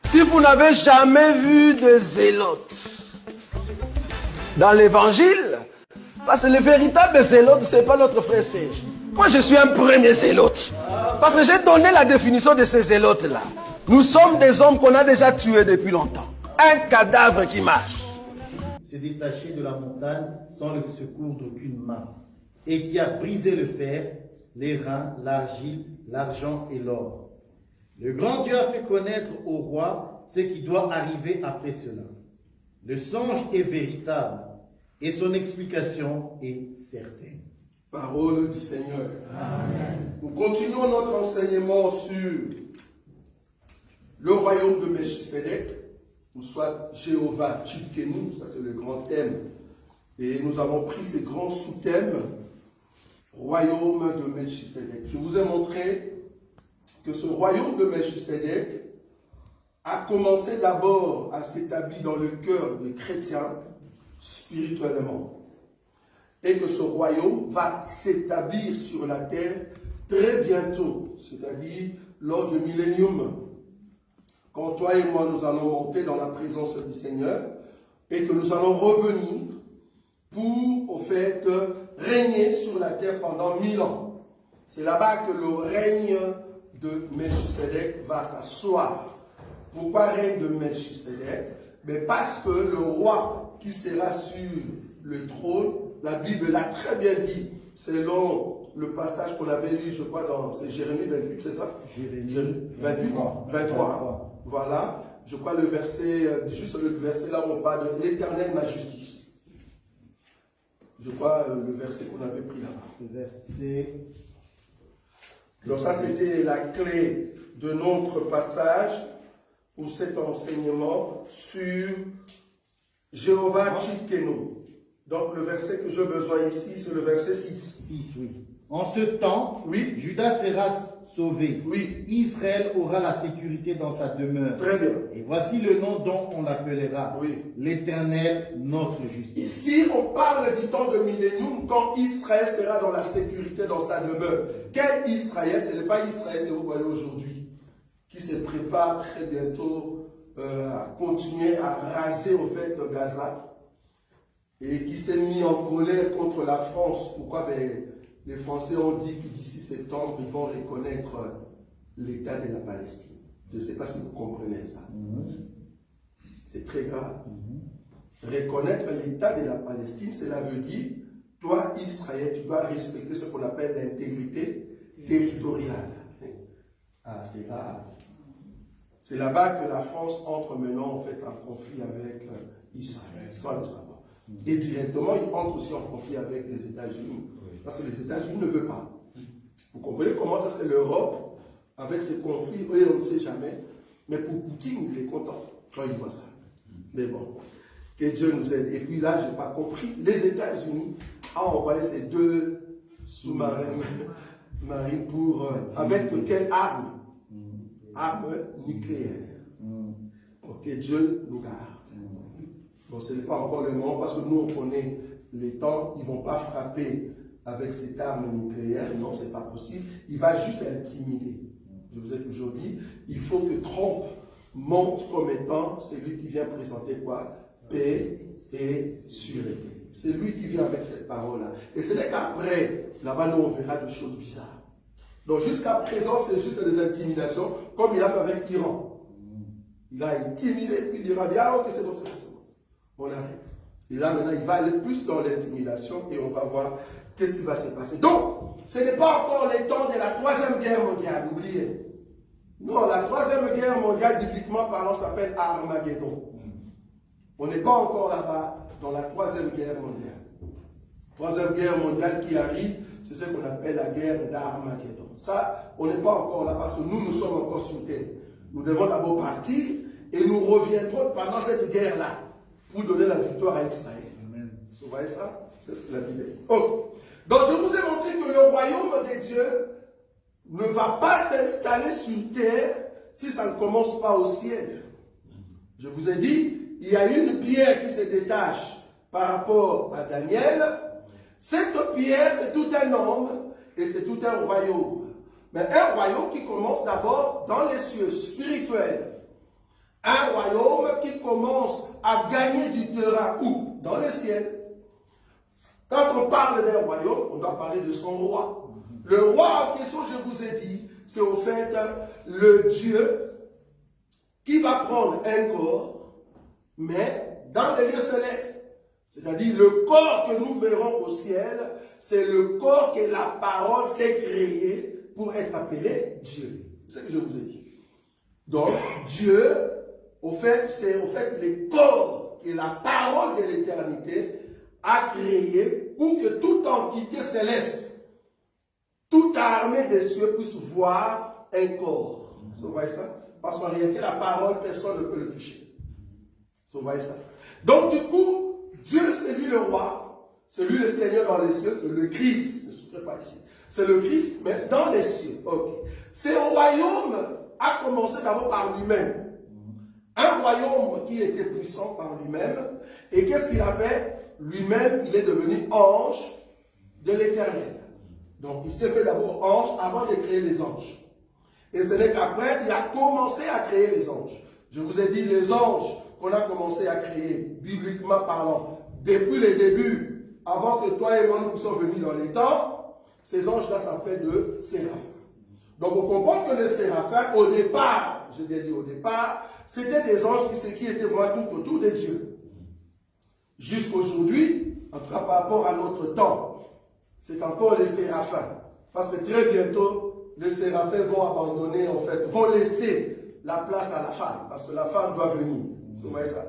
Si vous n'avez jamais vu de zélotes dans l'évangile, parce que le véritable zélote, ce n'est pas notre frère Serge. Moi, je suis un premier zélote. Parce que j'ai donné la définition de ces zélotes-là. Nous sommes des hommes qu'on a déjà tués depuis longtemps. Un cadavre qui marche. Se détacher de la montagne sans le secours d'aucune main, et qui a brisé le fer, les reins, l'argile, l'argent et l'or. Le grand Dieu a fait connaître au roi ce qui doit arriver après cela. Le songe est véritable et son explication est certaine. Parole du Seigneur. Amen. Nous continuons notre enseignement sur le royaume de Melchisedec, ou soit Jéhovah Tchidkenu, ça c'est le grand thème. Et nous avons pris ces grands sous-thèmes, royaume de Melchisedec. Je vous ai montré que ce royaume de Melchisedec a commencé d'abord à s'établir dans le cœur des chrétiens spirituellement. Et que ce royaume va s'établir sur la terre très bientôt, c'est-à-dire lors du millénium. Quand toi et moi nous allons monter dans la présence du Seigneur et que nous allons revenir pour, au fait, régner sur la terre pendant 1000 ans. C'est là-bas que le règne de Melchisedec va s'asseoir. Pourquoi règne de Melchisedec? Mais parce que le roi qui sera sur le trône, la Bible l'a très bien dit, selon le passage qu'on avait lu, je crois, dans Jérémie 28, c'est ça? Jérémie 23. Voilà, je crois le verset, juste le verset là où on parle de l'Éternel ma justice. Je crois le verset qu'on avait pris là-bas. Le verset. Donc ça, c'était la clé de notre passage pour cet enseignement sur Jéhovah Tchidkenu. Donc le verset que j'ai besoin ici, c'est le verset 6. 6, oui. En ce temps, Oui. Judas sera sauvé. Oui. Israël aura la sécurité dans sa demeure. Très bien. Et voici le nom dont on l'appellera. Oui. L'Éternel, notre justice. Ici, on parle du temps de millénium quand Israël sera dans la sécurité dans sa demeure. Quel Israël? Ce n'est pas Israël que vous voyez aujourd'hui, qui se prépare très bientôt à continuer à raser au fait de Gaza et qui s'est mis en colère contre la France. Pourquoi? Ben, les Français ont dit que d'ici septembre, ils vont reconnaître l'État de la Palestine. Je ne sais pas si vous comprenez ça. C'est très grave. Reconnaître l'État de la Palestine, cela veut dire, toi, Israël, tu dois respecter ce qu'on appelle l'intégrité territoriale. Ah, c'est là. C'est là-bas que la France entre maintenant en fait en conflit avec Israël, sans le savoir. Et directement, il entre aussi en conflit avec les États-Unis, parce que les États-Unis ne veulent pas. Vous comprenez comment est-ce que l'Europe, avec ses conflits, eux, on ne sait jamais, mais pour Poutine, il est content quand il voit ça. Mais bon, que Dieu nous aide. Et puis là, je n'ai pas compris, les États-Unis ont envoyé ces 2 sous-marins marines pour, avec quelle arme? Arme nucléaire. Que Dieu nous garde. Bon, ce n'est pas encore le moment parce que nous, on connaît les temps. Ils ne vont pas frapper avec cette arme nucléaire. Non, ce n'est pas possible. Il va juste intimider. Je vous ai toujours dit, il faut que Trump montre comme étant celui qui vient présenter quoi? Paix et sûreté. C'est lui qui vient avec cette parole-là. Et ce n'est qu'après, là-bas, nous, on verra des choses bizarres. Donc, jusqu'à présent, c'est juste des intimidations, comme il a fait avec l'Iran. Il a intimidé, puis l'Iran dit, ah, ok, c'est bon, c'est bon. On arrête. Et là, maintenant, il va aller plus dans l'intimidation et on va voir qu'est-ce qui va se passer. Donc, ce n'est pas encore les temps de la 3e guerre mondiale, oubliez. Non, la 3e guerre mondiale, bibliquement parlant, s'appelle Armageddon. On n'est pas encore là-bas dans la 3e guerre mondiale. 3e guerre mondiale qui arrive, c'est ce qu'on appelle la guerre d'Armageddon. Ça, on n'est pas encore là parce que nous sommes encore sur terre. Nous devons d'abord partir et nous reviendrons pendant cette guerre-là pour donner la victoire à Israël. Amen. Vous voyez ça? C'est ce que la Bible dit. Okay. Donc je vous ai montré que le royaume de Dieu ne va pas s'installer sur terre si ça ne commence pas au ciel. Je vous ai dit, il y a une pierre qui se détache par rapport à Daniel. Cette pierre, c'est tout un homme et c'est tout un royaume. Mais un royaume qui commence d'abord dans les cieux spirituels. Un royaume qui commence à gagner du terrain où? Dans le ciel. Quand on parle d'un royaume, on doit parler de son roi. Le roi en question, je vous ai dit, c'est au fait le Dieu qui va prendre un corps, mais dans les lieux célestes. C'est-à-dire le corps que nous verrons au ciel, c'est le corps que la parole s'est créée pour être appelé Dieu. C'est ce que je vous ai dit. Donc, Dieu, c'est au fait le corps que la parole de l'éternité a créé pour que toute entité céleste, toute armée des cieux puisse voir un corps. Vous voyez ça? Parce qu'en réalité, la parole, personne ne peut le toucher. Vous voyez ça? Donc, du coup, Dieu, c'est lui le roi, c'est lui le Seigneur dans les cieux, c'est le Christ. Ne souffrez pas ici. C'est le Christ, mais dans les cieux. Ok. Ce royaume a commencé d'abord par lui-même. Un royaume qui était puissant par lui-même. Et qu'est-ce qu'il a fait? Lui-même, il est devenu ange de l'Éternel. Donc, il s'est fait d'abord ange avant de créer les anges. Et ce n'est qu'après, il a commencé à créer les anges. Je vous ai dit, les anges qu'on a commencé à créer, bibliquement parlant, depuis les débuts, avant que toi et moi nous soyons venus dans les temps, ces anges-là s'appellent de séraphins. Donc, on comprend que les séraphins, au départ, je bien dit au départ, c'était des anges qui étaient vraiment tout autour de Dieu. Jusqu'aujourd'hui, en tout cas par rapport à notre temps, c'est encore les séraphins. Parce que très bientôt, les séraphins vont abandonner, en fait, vont laisser la place à la femme. Parce que la femme doit venir. Vous voyez ça?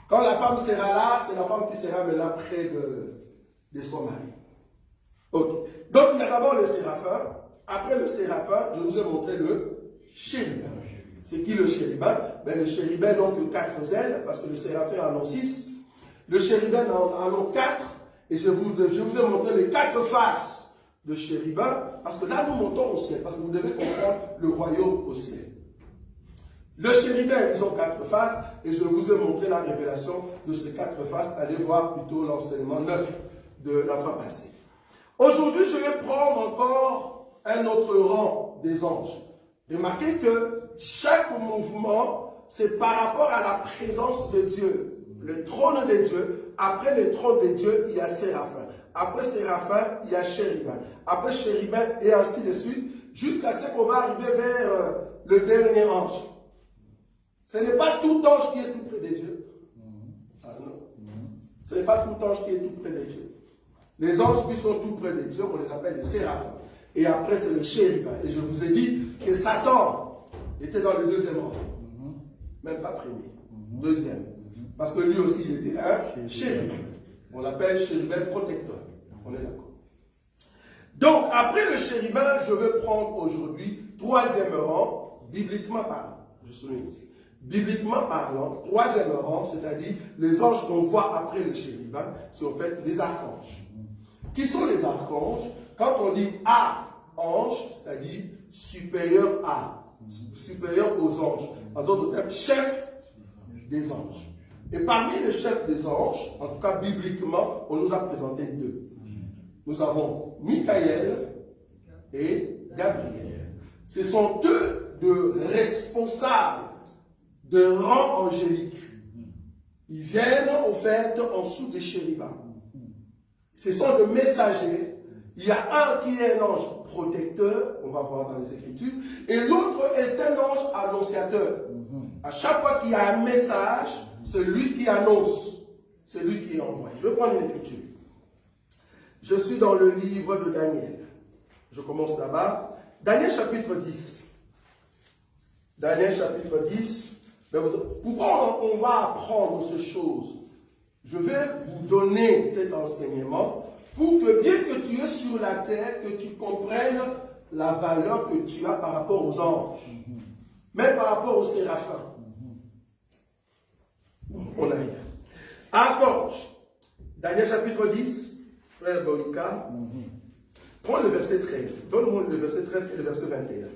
Quand la femme sera là, c'est la femme qui sera maintenant près de son mari. Ok. Donc, il y a d'abord le séraphin. Après le séraphin, je vous ai montré le chérubin. C'est qui le chérubin? Ben, le chérubin, donc 4 ailes, parce que le séraphin en a 6. Le chérubin en a 4. Et je vous ai montré les 4 faces de chérubin, parce que là, nous montons au ciel, parce que vous devez comprendre le royaume au ciel. Le chérubin, ils ont 4 faces, et je vous ai montré la révélation de ces 4 faces. Allez voir plutôt l'enseignement 9 de la fois passée. Aujourd'hui, je vais prendre encore un autre rang des anges. Remarquez que chaque mouvement, c'est par rapport à la présence de Dieu. Le trône de Dieu, après le trône de Dieu, il y a séraphin. Après séraphin, il y a chérubin. Après chérubin, et ainsi de suite, jusqu'à ce qu'on va arriver vers le dernier ange. Ce n'est pas tout ange qui est tout près de Dieu. Ah non. Ce n'est pas tout ange qui est tout près de Dieu. Les anges qui sont tout près de Dieu, on les appelle les séraphins. Et après, c'est le chérubin. Et je vous ai dit que Satan était dans le deuxième rang. Même pas premier. Deuxième. Parce que lui aussi, il était un chérubin. On l'appelle chérubin protecteur. On est d'accord. Donc, après le chérubin, je vais prendre aujourd'hui 3e rang, bibliquement parlant. Je souligne ici. Bibliquement parlant, 3e rang, c'est-à-dire les anges qu'on voit après le chérubin, c'est en fait les archanges. Qui sont les archanges? Quand on dit ange, c'est-à-dire supérieur à, supérieur aux anges. En d'autres termes, chef des anges. Et parmi les chefs des anges, en tout cas bibliquement, on nous a présenté 2. Nous avons Michael et Gabriel. Ce sont eux de responsables de rang angélique. Ils viennent au fait en dessous des chérubins. Ce sont des messagers. Il y a un qui est un ange protecteur, on va voir dans les Écritures, et l'autre est un ange annonciateur. À chaque fois qu'il y a un message, c'est lui qui annonce, c'est lui qui envoie. Je vais prendre une écriture. Je suis dans le livre de Daniel. Je commence là-bas. Daniel chapitre 10. Daniel chapitre 10. Pourquoi on va apprendre ces choses? Je vais vous donner cet enseignement pour que, bien que tu es sur la terre, que tu comprennes la valeur que tu as par rapport aux anges, même par rapport aux séraphins. On arrive. Archange. Daniel chapitre 10, frère Boïka. Prends le verset 13. Donne-moi le verset 13 et le verset 21.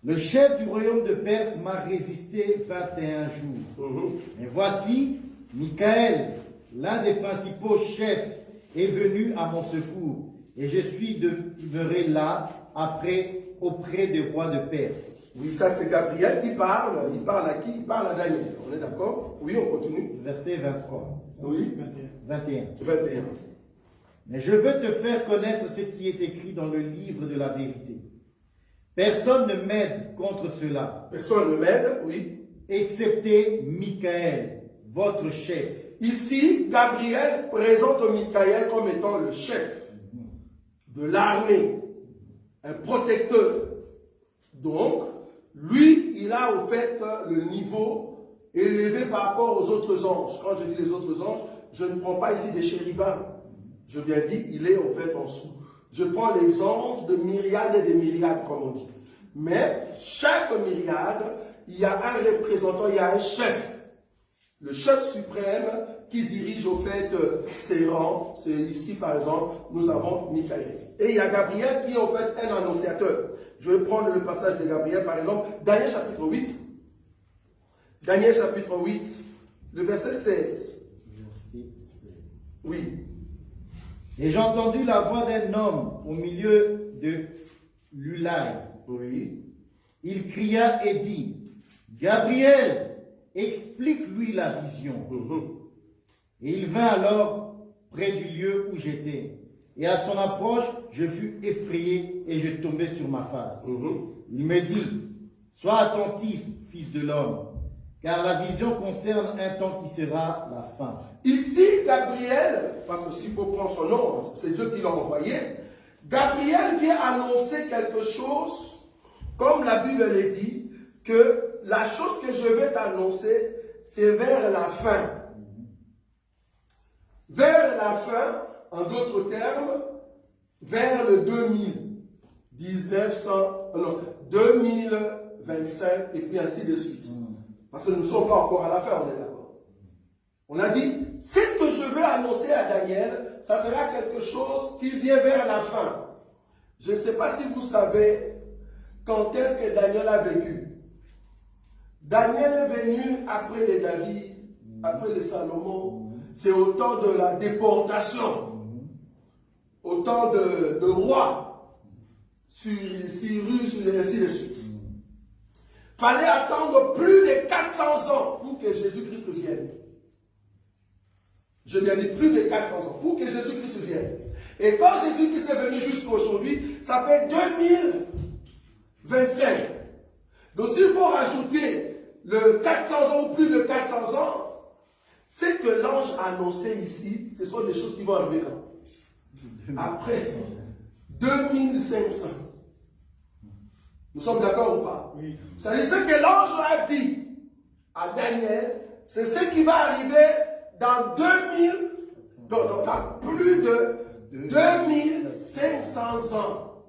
Le chef du royaume de Perse m'a résisté 21 jours. Et voici, Michael, l'un des principaux chefs, est venu à mon secours. Et je suis demeuré là, auprès des rois de Perse. Oui, ça c'est Gabriel qui parle. Il parle à qui? Il parle à Daniel. On est d'accord? Oui, on continue. Verset 23. Oui. 21. 21. Mais je veux te faire connaître ce qui est écrit dans le livre de la vérité. Personne ne m'aide contre cela. Personne ne m'aide, oui. Excepté Michael, votre chef. Ici, Gabriel présente Michael comme étant le chef de l'armée, un protecteur. Donc, lui, il a au fait le niveau élevé par rapport aux autres anges. Quand je dis les autres anges, je ne prends pas ici des chérubins. Je bien dit, il est au fait en dessous. Je prends les anges de myriades et de myriades, comme on dit. Mais chaque myriade, il y a un représentant, il y a un chef. Le chef suprême qui dirige au fait ses rangs. C'est ici, par exemple, nous avons Michael. Et il y a Gabriel qui est au fait un annonciateur. Je vais prendre le passage de Gabriel, par exemple, Daniel chapitre 8. Daniel chapitre 8, le verset 16. Oui. Et j'ai entendu la voix d'un homme au milieu de l'Ulaï. Oui. Il cria et dit, Gabriel, explique-lui la vision. Et il vint alors près du lieu où j'étais. Et à son approche, je fus effrayé et je tombais sur ma face. Il me dit, sois attentif, fils de l'homme, car la vision concerne un temps qui sera la fin. Ici, Gabriel, parce que s'il faut prendre son nom, c'est Dieu qui l'a envoyé, Gabriel vient annoncer quelque chose, comme la Bible le dit, que la chose que je vais t'annoncer, c'est vers la fin. Vers la fin, en d'autres termes, vers le 2025, et puis ainsi de suite. Parce que nous ne sommes pas encore à la fin, on est d'accord. On a dit, ce que je vais annoncer à Daniel, ça sera quelque chose qui vient vers la fin. Je ne sais pas si vous savez quand est-ce que Daniel a vécu. Daniel est venu après les David, après les Salomon. C'est au temps de la déportation, au temps de rois, sur Cyrus, et ainsi de suite. Fallait attendre plus de 400 ans pour que Jésus-Christ vienne. Je viens dire plus de 400 ans pour que Jésus-Christ vienne. Et quand Jésus-Christ est venu jusqu'à aujourd'hui, ça fait 2025. Donc s'il faut rajouter le 400 ans ou plus de 400 ans, c'est que l'ange a annoncé ici, ce sont des choses qui vont arriver quand? Après 2500. Nous sommes d'accord ou pas? Oui. C'est ce que l'ange a dit à Daniel, c'est ce qui va arriver dans dans plus de 2500 ans.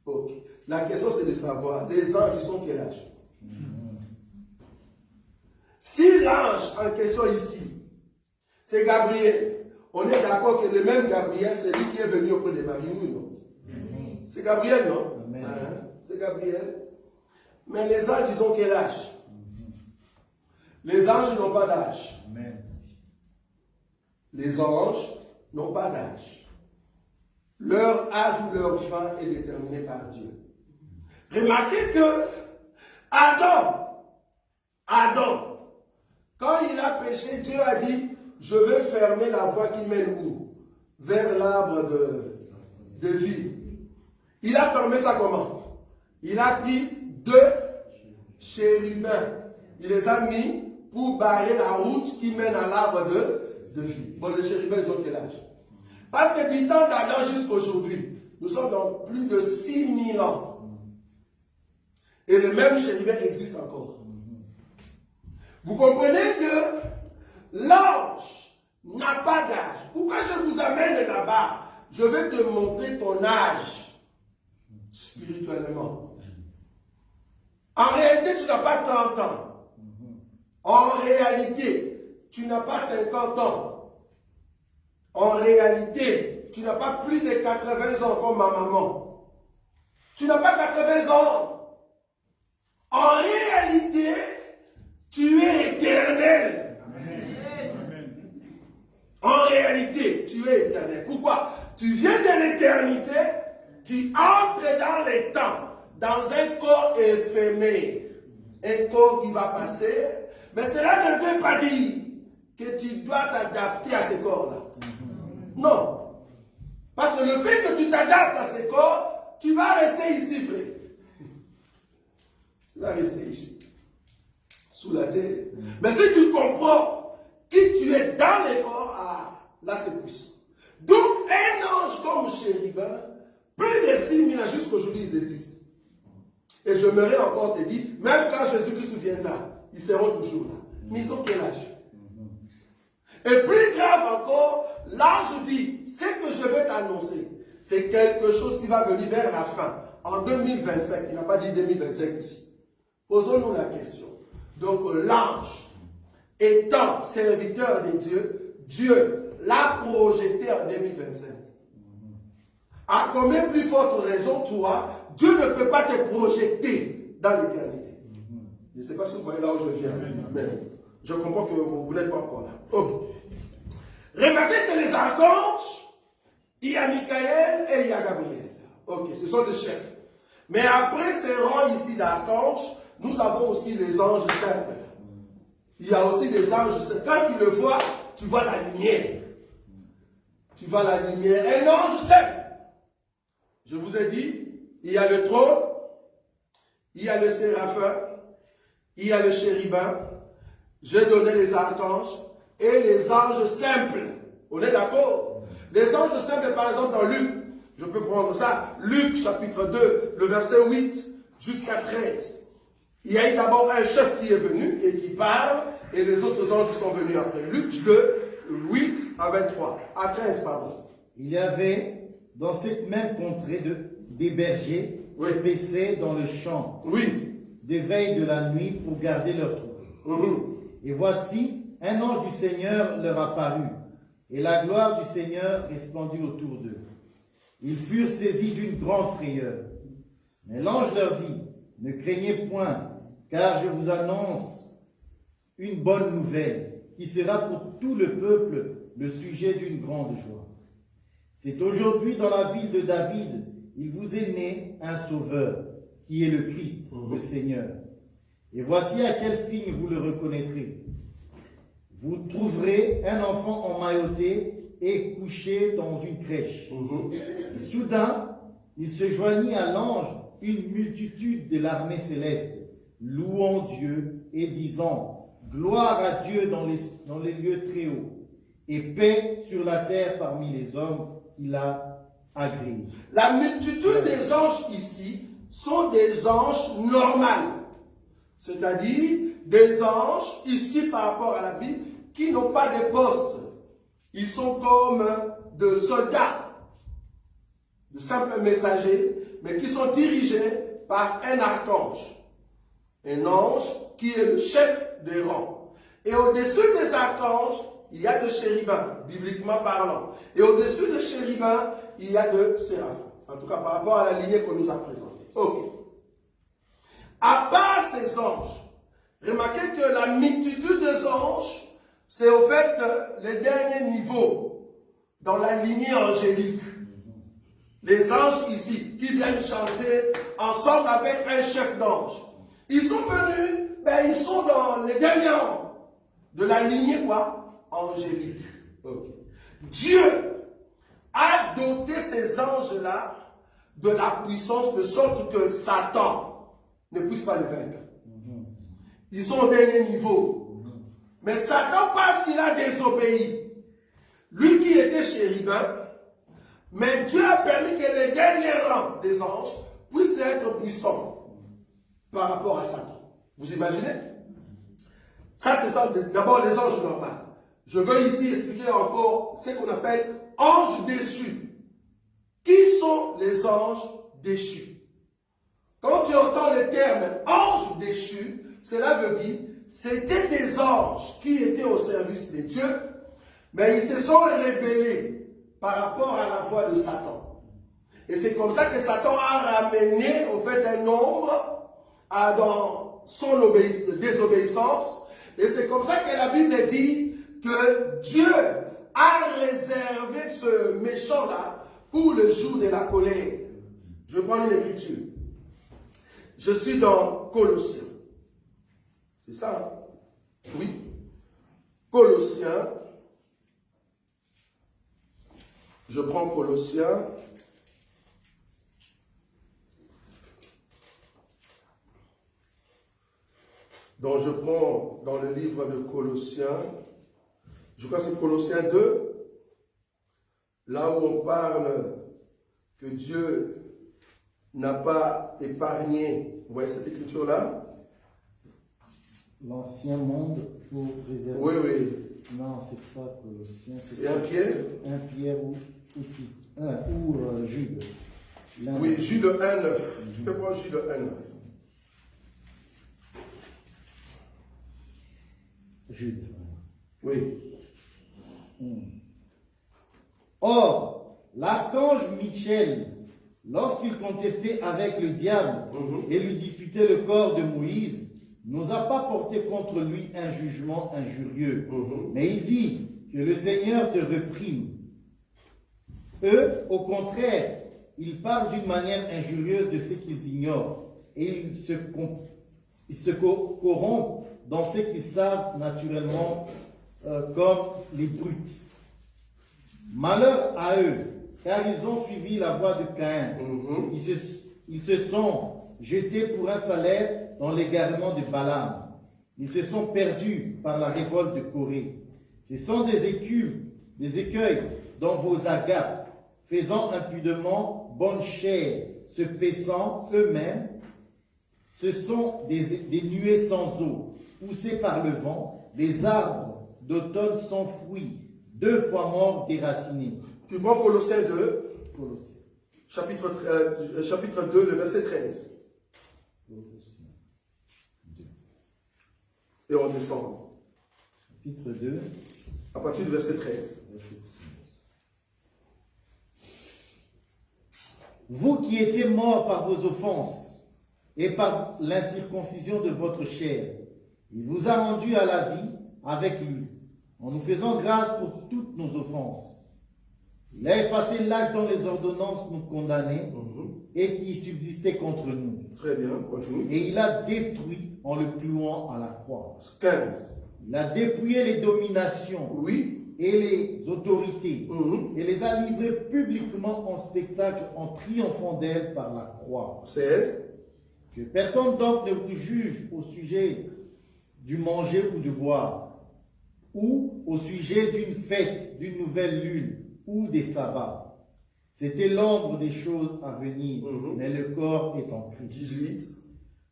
Ok. La question c'est de savoir, les anges, ils ont quel âge? Si l'ange en question ici, c'est Gabriel, on est d'accord que le même Gabriel, c'est lui qui est venu auprès de Marie, oui, non? C'est Gabriel, non? C'est Gabriel. Mais les anges, ils ont quel âge? Les anges n'ont pas d'âge. Les anges n'ont pas d'âge. Leur âge ou leur fin est déterminé par Dieu. Remarquez que Adam, quand il a péché, Dieu a dit, je vais fermer la voie qui mène où? Vers l'arbre de vie. Il a fermé ça comment? Il a pris 2 chérubins. Il les a mis pour barrer la route qui mène à l'arbre de vie. Bon, les chérubins, ils ont quel âge? Parce que du temps d'Adam jusqu'à aujourd'hui, nous sommes dans plus de 6000 ans. Et le même chérubin existe encore. Vous comprenez que l'ange n'a pas d'âge. Pourquoi je vous amène là-bas? Je vais te montrer ton âge spirituellement. En réalité, tu n'as pas 30 ans. En réalité, tu n'as pas 50 ans. En réalité, tu n'as pas plus de 80 ans comme ma maman. Tu n'as pas 80 ans. En réalité, tu es éternel. Amen. En réalité, tu es éternel. Pourquoi? Tu viens de l'éternité, tu entres dans les temps. dans un corps éphémère, un corps qui va passer, mais cela ne veut pas dire que tu dois t'adapter à ces corps-là. Non. Parce que le fait que tu t'adaptes à ces corps, tu vas rester ici, frère. Tu vas rester ici, sous la terre. Mais si tu comprends qui tu es dans les corps, là c'est puissant. Donc, un ange comme chérubin, plus de 6000 ans jusqu'aujourd'hui, ils existent. Et je me encore te dire, même quand Jésus-Christ viendra, ils seront toujours là. Mais ils ont quel âge? Et plus grave encore, l'ange dit, ce que je vais t'annoncer, c'est quelque chose qui va venir vers la fin, en 2025. Il n'a pas dit 2025 ici. Posons-nous la question. Donc l'ange, étant serviteur de Dieu, Dieu l'a projeté en 2025. À combien plus forte raison, toi, Dieu ne peut pas te projeter dans l'éternité. Je ne sais pas si vous voyez là où je viens, mais je comprends que vous n'êtes pas encore là. Okay. Remarquez que les archanges, il y a Michael et il y a Gabriel. Ok, ce sont les chefs. Mais après ces rangs ici d'archanges, nous avons aussi les anges simples. Il y a aussi des anges simples. Quand tu le vois, tu vois la lumière. Tu vois la lumière. Un ange simple. Je vous ai dit, il y a le trône, il y a le séraphin, il y a le chérubin. J'ai donné les archanges et les anges simples. On est d'accord? Les anges simples, par exemple, dans Luc, je peux prendre ça, Luc chapitre 2, le verset 8 jusqu'à 13. Il y a eu d'abord un chef qui est venu et qui parle, et les autres anges sont venus après. Luc 2, 8 à 23, à 13, pardon. Il y avait dans cette même contrée des bergers qui paissaient dans le champ, des veilles de la nuit pour garder leur troupeau. Et voici, un ange du Seigneur leur apparut, et la gloire du Seigneur resplendit autour d'eux. Ils furent saisis d'une grande frayeur. Mais l'ange leur dit, ne craignez point, car je vous annonce une bonne nouvelle, qui sera pour tout le peuple le sujet d'une grande joie. C'est aujourd'hui dans la ville de David, il vous est né un sauveur, qui est le Christ, le Seigneur. Et voici à quel signe vous le reconnaîtrez. Vous trouverez un enfant emmailloté et couché dans une crèche. Et soudain, il se joignit à l'ange une multitude de l'armée céleste, louant Dieu et disant, gloire à Dieu dans les lieux très hauts, et paix sur la terre parmi les hommes qu'il a agréés. La multitude des anges ici sont des anges normaux. C'est-à-dire des anges, ici par rapport à la Bible, qui n'ont pas de poste. Ils sont comme de soldats, de simples messagers, mais qui sont dirigés par un archange. Un ange qui est le chef des rangs. Et au-dessus des archanges, il y a de chérubins, bibliquement parlant. Et au-dessus des chérubins, il y a de séraphins. En tout cas, par rapport à la lignée qu'on nous a présentée. Ok. À part ces anges, remarquez que la multitude des anges, c'est au fait le dernier niveau dans la lignée angélique. Les anges ici, qui viennent chanter ensemble avec un chef d'ange. Ils sont venus, ils sont dans les derniers rangs de la lignée quoi? Angélique. Okay. Dieu a doté ces anges-là de la puissance de sorte que Satan ne puisse pas les vaincre. Ils sont au dernier niveau. Mais Satan, parce qu'il a désobéi, lui qui était chérubin, mais Dieu a permis que les derniers rangs des anges puissent être puissants par rapport à Satan. Vous imaginez? Ça, c'est ça, d'abord les anges normaux. Je veux ici expliquer encore ce qu'on appelle anges déchus. Qui sont les anges déchus? Quand tu entends le terme ange déchu, cela veut dire c'était des anges qui étaient au service de Dieu, mais ils se sont rébellés par rapport à la voix de Satan. Et c'est comme ça que Satan a ramené au fait un nombre dans son désobéissance. Et c'est comme ça que la Bible dit que Dieu a réservé ce méchant-là pour le jour de la colère. Je prends une écriture. Je suis dans Colossiens. C'est ça, hein? Oui. Colossiens. Je prends Colossiens. Donc je prends dans le livre de Colossiens, je crois que c'est Colossiens 2, là où on parle que Dieu n'a pas épargné, vous voyez cette écriture-là? L'ancien monde pour préserver. Oui, oui. Non, c'est pas Colossiens. C'est 1 Pierre? 1 Pierre ou Jude. Oui, Jude 1,9. Tu peux prendre Jude 1,9. Jude. Oui. Or, l'archange Michel, lorsqu'il contestait avec le diable et lui disputait le corps de Moïse, n'osa pas porter contre lui un jugement injurieux. Mais il dit que le Seigneur te réprime. Eux, au contraire, ils parlent d'une manière injurieuse de ce qu'ils ignorent et ils se corrompent dans ce qu'ils savent naturellement comme les brutes. Malheur à eux, car ils ont suivi la voie de Caïn. Ils se sont jetés pour un salaire dans l'égarement de Balaam. Ils se sont perdus par la révolte de Corée. Ce sont des écueils dans vos agapes, faisant impudemment bonne chair, se paissant eux-mêmes. Ce sont des nuées sans eau, poussées par le vent, les arbres d'automne sans fruits, 2 fois morts déracinés. Tu prends Colossiens 2, Colossiens. chapitre 2, le verset 13. Colossiens 2. Et on descend. Chapitre 2. À partir du verset 13. Verset 13. Vous qui étiez morts par vos offenses et par l'incirconcision de votre chair, il vous a rendus à la vie avec lui, en nous faisant grâce pour toutes nos offenses. Il a effacé l'acte dont les ordonnances nous condamnaient et qui subsistait contre nous. Très bien, continue. Et il a détruit en le clouant à la croix. 15. Il a dépouillé les dominations Oui. et les autorités et les a livrées publiquement en spectacle en triomphant d'elles par la croix. 16. Que personne donc ne vous juge au sujet du manger ou du boire, ou au sujet d'une fête, d'une nouvelle lune, ou des sabbats. C'était l'ombre des choses à venir, mais le corps est en Christ. 18.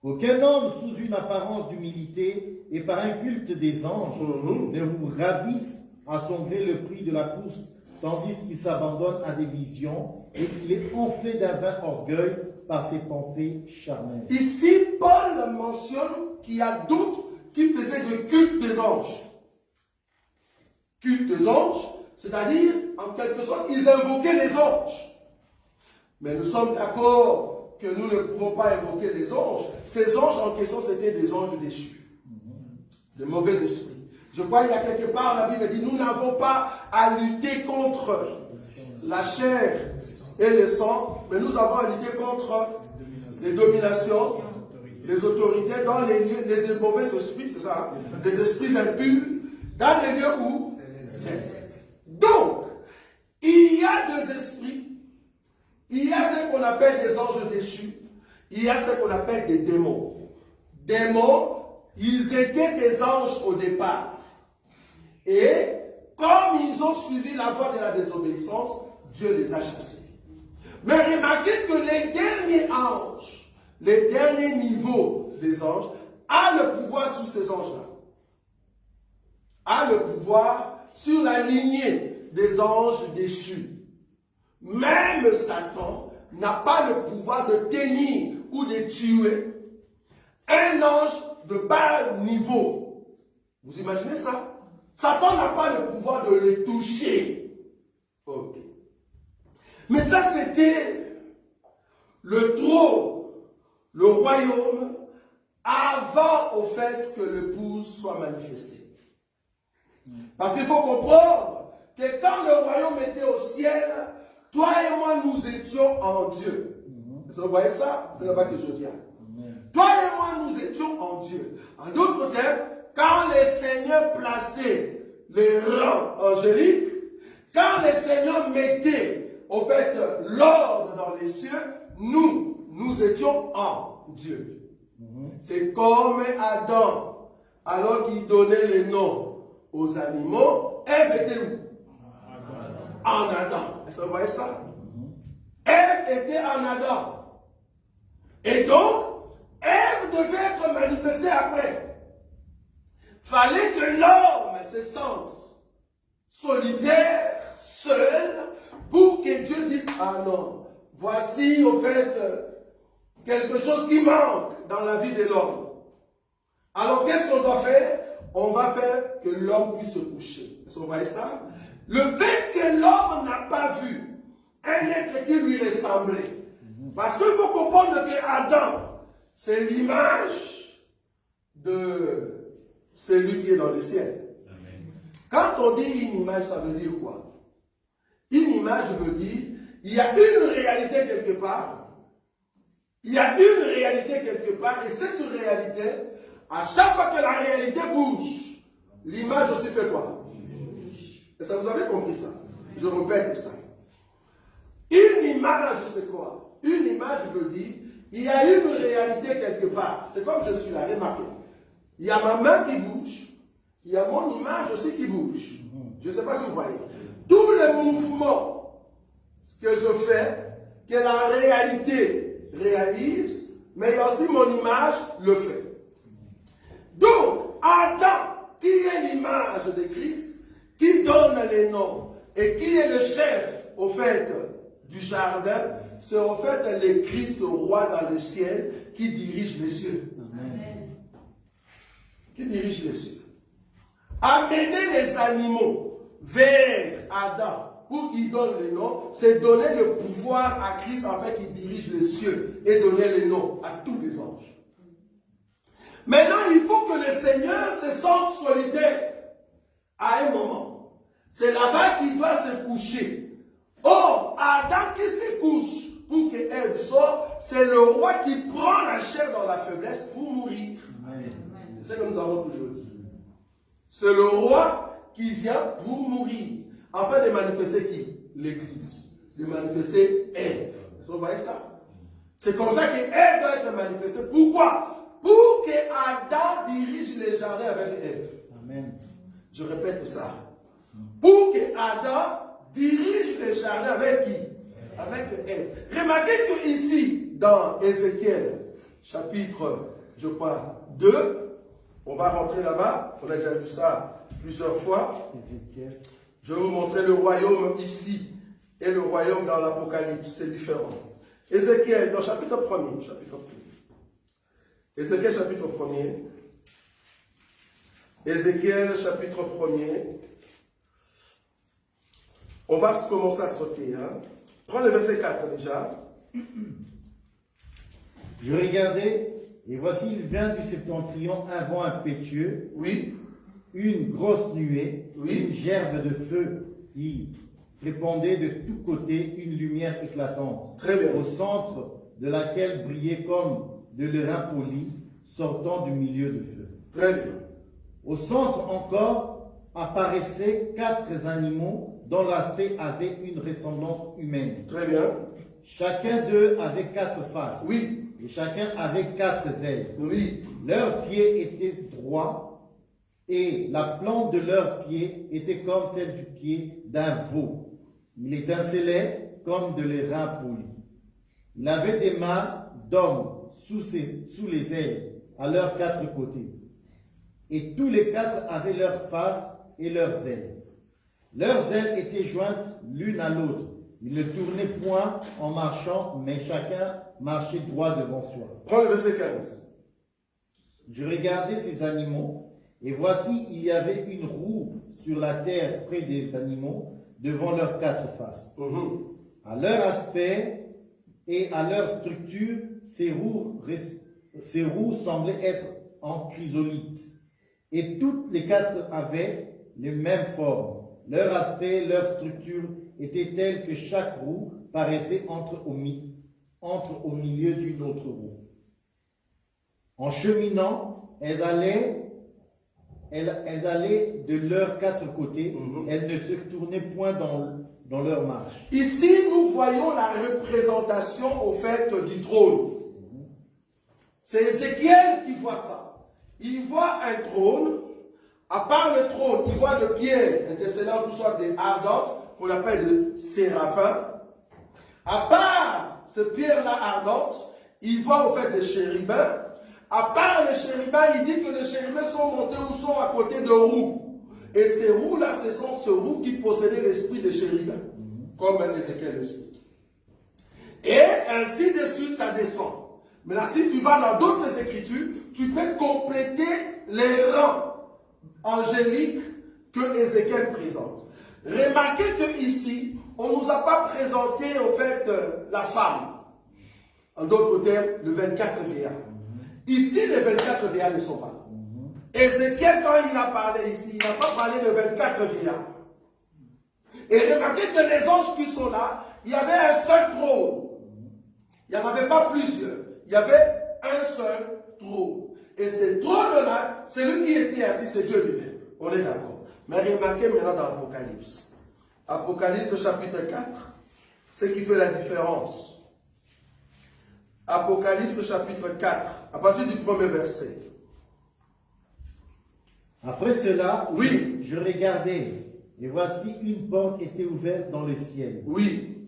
Qu'aucun homme sous une apparence d'humilité et par un culte des anges ne vous ravisse à son gré le prix de la course, tandis qu'il s'abandonne à des visions et qu'il est enflé d'un vain orgueil par ses pensées charnelles. Ici, Paul mentionne qu'il y a d'autres qui faisaient le culte des anges. Culte des anges, c'est-à-dire, en quelque sorte, ils invoquaient les anges. Mais nous sommes d'accord que nous ne pouvons pas invoquer les anges. Ces anges en question, c'était des anges déchus, de mauvais esprits. Je crois qu'il y a quelque part, la Bible dit, nous n'avons pas à lutter contre la chair et le sang, mais nous avons à lutter contre les dominations, les autorités dans les lieux, les mauvais esprits, c'est ça, hein? Des esprits impurs, dans les lieux où c'est. Donc, il y a 2 esprits. Il y a ce qu'on appelle des anges déchus. Il y a ce qu'on appelle des démons. Démons, ils étaient des anges au départ. Et comme ils ont suivi la voie de la désobéissance, Dieu les a chassés. Mais remarquez que les derniers anges, les derniers niveaux des anges, a le pouvoir sur ces anges-là. A le pouvoir sur la lignée des anges déchus. Même Satan n'a pas le pouvoir de tenir ou de tuer un ange de bas niveau. Vous imaginez ça? Satan n'a pas le pouvoir de les toucher. Ok. Mais ça, c'était le trône, le royaume, avant au fait que l'épouse soit manifestée. Parce qu'il faut comprendre que quand le royaume était au ciel, toi et moi, nous étions en Dieu. Vous voyez ça? C'est là-bas que je viens. Toi et moi, nous étions en Dieu. En d'autres termes, quand les seigneurs plaçaient les rangs angéliques, quand les seigneurs mettaient, au fait, l'ordre dans les cieux, nous étions en Dieu. C'est comme Adam, alors qu'il donnait les noms aux animaux, Ève était où? En Adam. Est-ce que vous voyez ça? Ève était en Adam. Et donc, Ève devait être manifestée après. Fallait que l'homme se sente solitaire, seul, pour que Dieu dise, ah non, voici au fait quelque chose qui manque dans la vie de l'homme. Alors qu'est-ce qu'on doit faire? On va faire que l'homme puisse se coucher. Est-ce que vous voyez ça? Le fait que l'homme n'a pas vu un être qui lui ressemblait. Parce qu'il faut comprendre que Adam, c'est l'image de celui qui est dans le ciel. Quand on dit une image, ça veut dire quoi? Une image veut dire, il y a une réalité quelque part. Il y a une réalité quelque part, et cette réalité, à chaque fois que la réalité bouge, l'image aussi fait quoi? Et ça, vous avez compris ça? Je répète ça. Une image, c'est quoi? Une image veut dire, il y a une réalité quelque part. C'est comme je suis là, remarquez. Il y a ma main qui bouge, il y a mon image aussi qui bouge. Je ne sais pas si vous voyez. Tous les mouvements que je fais, que la réalité réalise, mais il y a aussi mon image le fait. Donc, Adam, qui est l'image de Christ, qui donne les noms et qui est le chef, au fait, du jardin, c'est au fait le Christ, le roi dans le ciel, qui dirige les cieux. Amen. Qui dirige les cieux. Amener les animaux vers Adam pour qu'il donne les noms, c'est donner le pouvoir à Christ en fait qui dirige les cieux et donner les noms à tous les anges. Maintenant, il faut que le Seigneur se sente solitaire à un moment. C'est là-bas qu'il doit se coucher. Or, Adam qui se couche pour que Ève sorte, c'est le roi qui prend la chair dans la faiblesse pour mourir. C'est ce que nous avons toujours dit. C'est le roi qui vient pour mourir, afin de manifester qui? L'Église. De manifester Ève. Vous voyez ça? C'est comme ça que Ève doit être manifestée. Pourquoi? Pour que Adam dirige les jardins avec Ève. Amen. Je répète ça. Pour que Adam dirige les jardins avec qui? Avec Ève. Remarquez que ici, dans Ézéchiel, chapitre, je crois, 2, on va rentrer là-bas. On a déjà vu ça plusieurs fois. Ézéchiel. Je vais vous montrer le royaume ici et le royaume dans l'Apocalypse. C'est différent. Ézéchiel, dans chapitre 1er. Ézéchiel, chapitre 1er. Ézéchiel, chapitre 1er. On va commencer à sauter. Hein. Prends le verset 4 déjà. Je regardais, et voici, il vient du septentrion un vent impétueux. Oui. Une grosse nuée, oui. Une gerbe de feu qui répandait de tous côtés une lumière éclatante. Très bien. Au centre de laquelle brillait comme de l'airain poli sortant du milieu du feu. Très bien. Au centre encore apparaissaient 4 animaux dont l'aspect avait une ressemblance humaine. Très bien. Chacun d'eux avait 4 faces. Oui. Et chacun avait 4 ailes. Oui. Leurs pieds étaient droits et la plante de leurs pieds était comme celle du pied d'un veau. Il étincelait comme de l'airain poli. Il avait des mains d'homme sous les ailes à leurs 4 côtés. Et tous les 4 avaient leurs faces et leurs ailes. Leurs ailes étaient jointes l'une à l'autre. Ils ne tournaient point en marchant, mais chacun marchait droit devant soi. Prends le verset 15. Je regardais ces animaux, et voici, il y avait une roue sur la terre près des animaux, devant leurs 4 faces. À leur aspect et à leur structure, ces roues semblaient être en chrysolite. Et toutes les 4 avaient les mêmes formes. Leur aspect, leur structure étaient telles que chaque roue paraissait entre au milieu d'une autre roue. En cheminant, elles allaient de leurs 4 côtés. Elles ne se tournaient point dans leur marche. Ici, nous voyons la représentation au fait du trône. C'est Ézéchiel qui voit ça. Il voit un trône. À part le trône, il voit de pierres intercédant, tout soit des ardentes, qu'on appelle des séraphins. À part ces pierres-là ardentes, il voit au fait des chérubins. À part les chérubins, il dit que les chérubins sont montés ou sont à côté de roues. Et ces roues-là, ce sont ces roues qui possédaient l'esprit des chérubins, comme Ézéchiel l'explique. Et ainsi de suite, ça descend. Maintenant, si tu vas dans d'autres écritures, tu peux compléter les rangs angéliques que Ézéchiel présente. Remarquez que ici, on ne nous a pas présenté au fait la femme. En d'autres termes, le 24 vieillard. Ici, les 24 vieillards ne sont pas là. Ézéchiel, quand il a parlé ici, il n'a pas parlé de 24 vieillards. Et remarquez que les anges qui sont là, il y avait un seul trône. Il n'y en avait pas plusieurs. Il y avait un seul trône. Et ce trône-là, celui qui était assis, c'est Dieu lui-même. On est d'accord. Mais remarquez maintenant dans l'Apocalypse. Apocalypse chapitre 4, ce qui fait la différence. Apocalypse chapitre 4, à partir du premier verset. Après cela, oui, je regardais, et voici une porte était ouverte dans le ciel. Oui.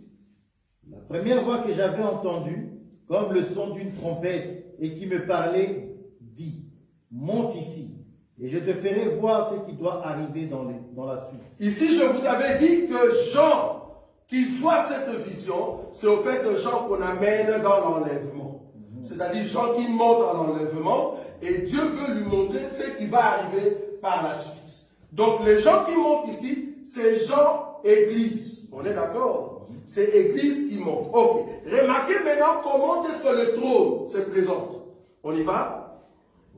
La première voix que j'avais entendue, comme le son d'une trompette, et qui me parlait, dit, monte ici, et je te ferai voir ce qui doit arriver dans la suite. Ici, je vous avais dit que Jean, qui voit cette vision, c'est au fait de Jean qu'on amène dans l'enlèvement. C'est-à-dire Jean qui monte en enlèvement, et Dieu veut lui montrer ce qui va arriver par la suite. Donc les gens qui montent ici, c'est Jean Église. On est d'accord? C'est Église qui monte. Ok. Remarquez maintenant comment est-ce que le trône se présente. On y va?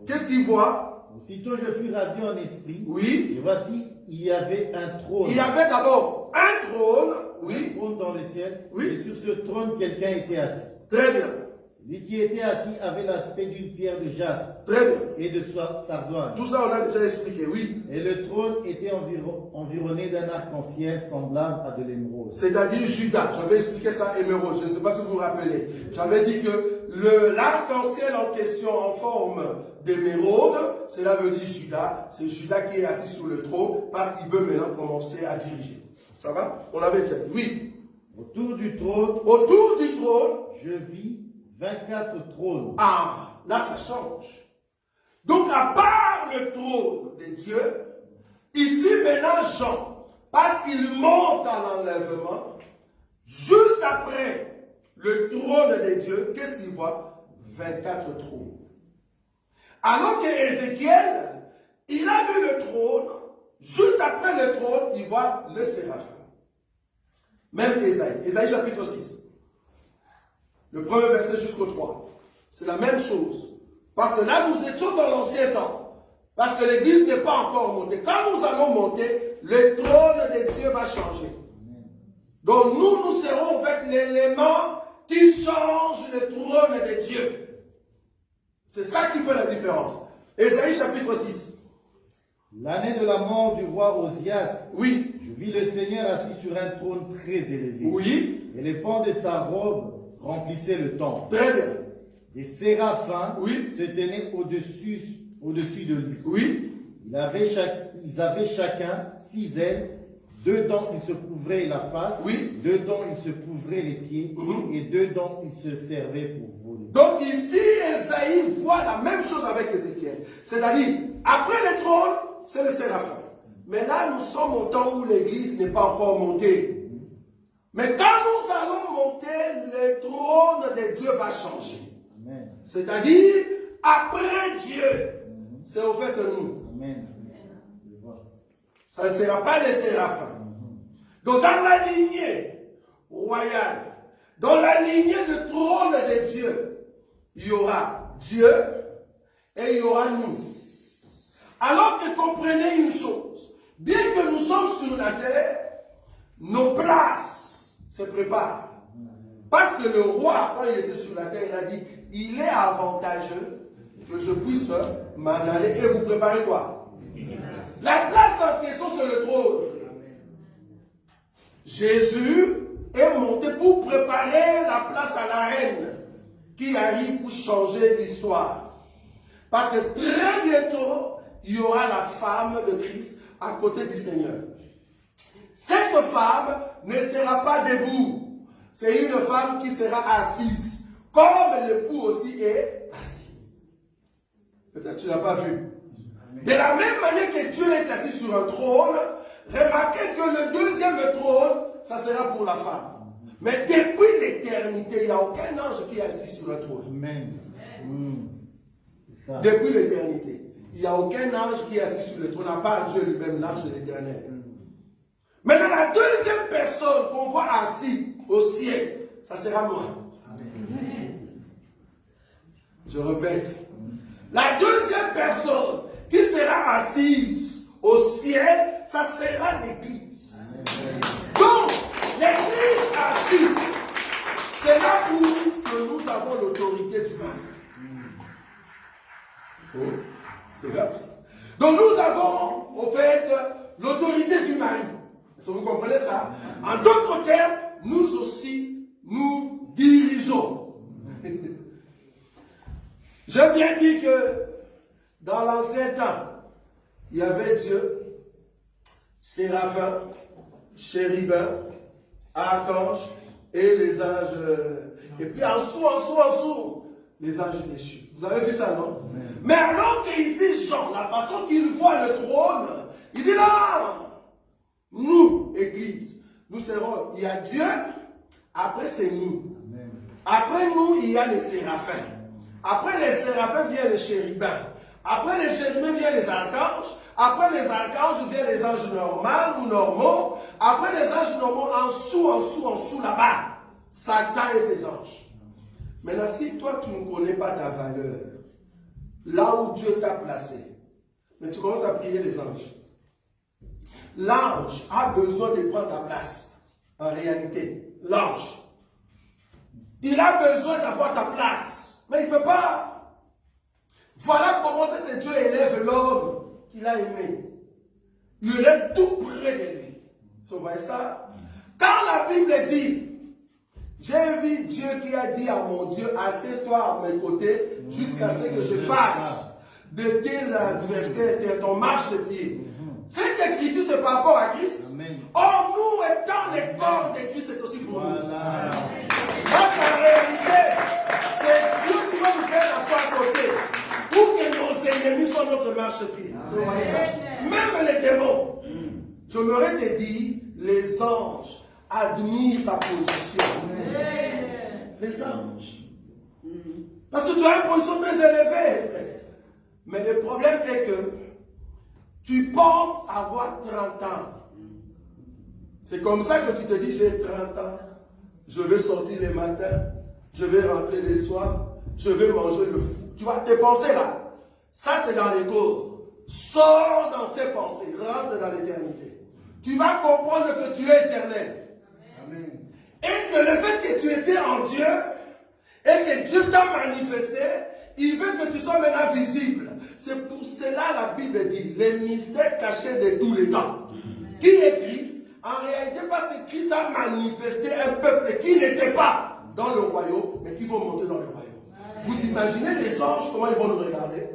Qu'est-ce qu'il voit? Aussitôt je fus ravi en esprit. Oui. Et voici, il y avait un trône. Il y avait d'abord un trône. Oui. Un trône dans le ciel. Oui. Et sur ce trône, quelqu'un était assis. Très bien. Lui qui était assis avait l'aspect d'une pierre de jaspe. Très bien. Et de sardoine. Tout ça, on a déjà expliqué, oui. Et le trône était environné d'un arc-en-ciel semblable à de l'émeraude. C'est-à-dire Judas. J'avais expliqué ça, émeraude. Je ne sais pas si vous vous rappelez. J'avais dit que l'arc-en-ciel en question en forme d'émeraude, cela veut dire Judas. C'est Judas qui est assis sur le trône parce qu'il veut maintenant commencer à diriger. Ça va? On avait déjà dit. Oui. Autour du trône, je vis 24 trônes. Ah, là ça change. Donc à part le trône de Dieu, ici maintenant Jean, parce qu'il monte à l'enlèvement, juste après le trône de Dieu, qu'est-ce qu'il voit? 24 trônes. Alors que Ézéchiel, il a vu le trône, juste après le trône, il voit le séraphin. Même Ésaïe chapitre 6. Le premier verset jusqu'au 3. C'est la même chose. Parce que là, nous étions dans l'ancien temps. Parce que l'église n'est pas encore montée. Quand nous allons monter, le trône de Dieu va changer. Donc nous serons avec l'élément qui change le trône de Dieu. C'est ça qui fait la différence. Ésaïe chapitre 6. L'année de la mort du roi Osias. Oui. Je vis le Seigneur assis sur un trône très élevé. Oui. Et les pans de sa robe remplissaient le temple. Très bien. Des séraphins oui. se tenaient au-dessus de lui. Oui. Ils avaient chacun 6 ailes. 2 dents, ils se couvraient la face. Oui. 2 dents, ils se couvraient les pieds. Et 2 dents, ils se servaient pour voler. Donc ici, Ésaïe voit la même chose avec Ézéchiel. C'est-à-dire, après le trône, c'est le séraphin. Mais là, nous sommes au temps où l'église n'est pas encore montée. Mais quand nous allons monter, le trône de Dieu va changer. C'est-à-dire, après Dieu, c'est au fait nous. Amen. Ça ne sera pas les séraphins. Donc dans la lignée royale, dans la lignée du trône de Dieu, il y aura Dieu et il y aura nous. Alors que comprenez une chose, bien que nous sommes sur la terre, nos places se préparent. Parce que le roi, quand il était sur la terre, il a dit, il est avantageux que je puisse m'en aller et vous préparer quoi? La place en question, c'est le trône. Jésus est monté pour préparer la place à la reine qui arrive pour changer l'histoire. Parce que très bientôt, il y aura la femme de Christ à côté du Seigneur. Cette femme ne sera pas debout. C'est une femme qui sera assise. Comme l'époux aussi est assis. Peut-être que tu ne l'as pas vu. De la même manière que Dieu est assis sur un trône, remarquez que le deuxième trône, ça sera pour la femme. Mais depuis l'éternité, il n'y a aucun ange qui est assis sur un trône. Amen. Depuis l'éternité. Il n'y a aucun ange qui est assis sur le trône, à part Dieu lui-même, l'ange de l'éternel. Maintenant, la deuxième personne qu'on voit assis au ciel, ça sera moi. Je répète. La deuxième personne qui sera assise au ciel, ça sera l'Église. Donc, l'Église assise, c'est là où que nous avons l'autorité du mal. Oh, c'est grave ça. Donc nous avons, au fait, l'autorité du mari. Est-ce que vous comprenez ça? En d'autres termes, nous aussi, nous dirigeons. J'ai bien dit que dans l'ancien temps, il y avait Dieu, Séraphin, Chérubin, Archange et les anges. Et puis en dessous, les anges déchus. Vous avez vu ça, non? Amen. Mais alors qu'ici, Jean, la façon qu'il voit le trône, il dit là, nous, Église, nous serons, il y a Dieu, après c'est nous. Amen. Après nous, il y a les séraphins. Après les séraphins viennent les chérubins. Après les chérubins viennent les archanges. Après les archanges viennent les anges normaux ou normaux. Après les anges normaux, en dessous là-bas, Satan et ses anges. Maintenant, si toi, tu ne connais pas ta valeur, là où Dieu t'a placé, mais tu commences à prier les anges. L'ange a besoin de prendre ta place. En réalité, l'ange. Il a besoin d'avoir ta place, mais il ne peut pas. Voilà comment c'est Dieu élève l'homme qu'il a aimé. Il élève tout près de lui. Vous voyez ça? Quand la Bible dit, j'ai vu Dieu qui a dit à mon Dieu, assieds-toi à mes côtés jusqu'à ce que je fasse de tes adversaires ton marchepied. Cette écriture, c'est par rapport à Christ. Or, nous, étant les corps de Christ, c'est aussi pour nous. Voilà. Parce qu'en réalité, c'est Dieu qui va nous faire asseoir à côté pour que nos ennemis soient notre marchepied. Même les démons. Je m'aurais te dit, les anges admirent ta position. Les anges. Parce que tu as une position très élevée, frère. Mais le problème est que tu penses avoir 30 ans. C'est comme ça que tu te dis, j'ai 30 ans. Je vais sortir les matins. Je vais rentrer les soirs. Je vais manger le fou. Tu vois, tes pensées là. Ça, c'est dans les cours. Sors dans ces pensées. Rentre dans l'éternité. Tu vas comprendre que tu es éternel. Amen. Et que le fait que tu étais en Dieu et que Dieu t'a manifesté, il veut que tu sois maintenant visible. C'est pour cela la Bible dit les mystères cachés de tous les temps. Qui est Christ? En réalité, parce que Christ a manifesté un peuple qui n'était pas dans le royaume, mais qui vont monter dans le royaume. Vous imaginez les anges, comment ils vont nous regarder?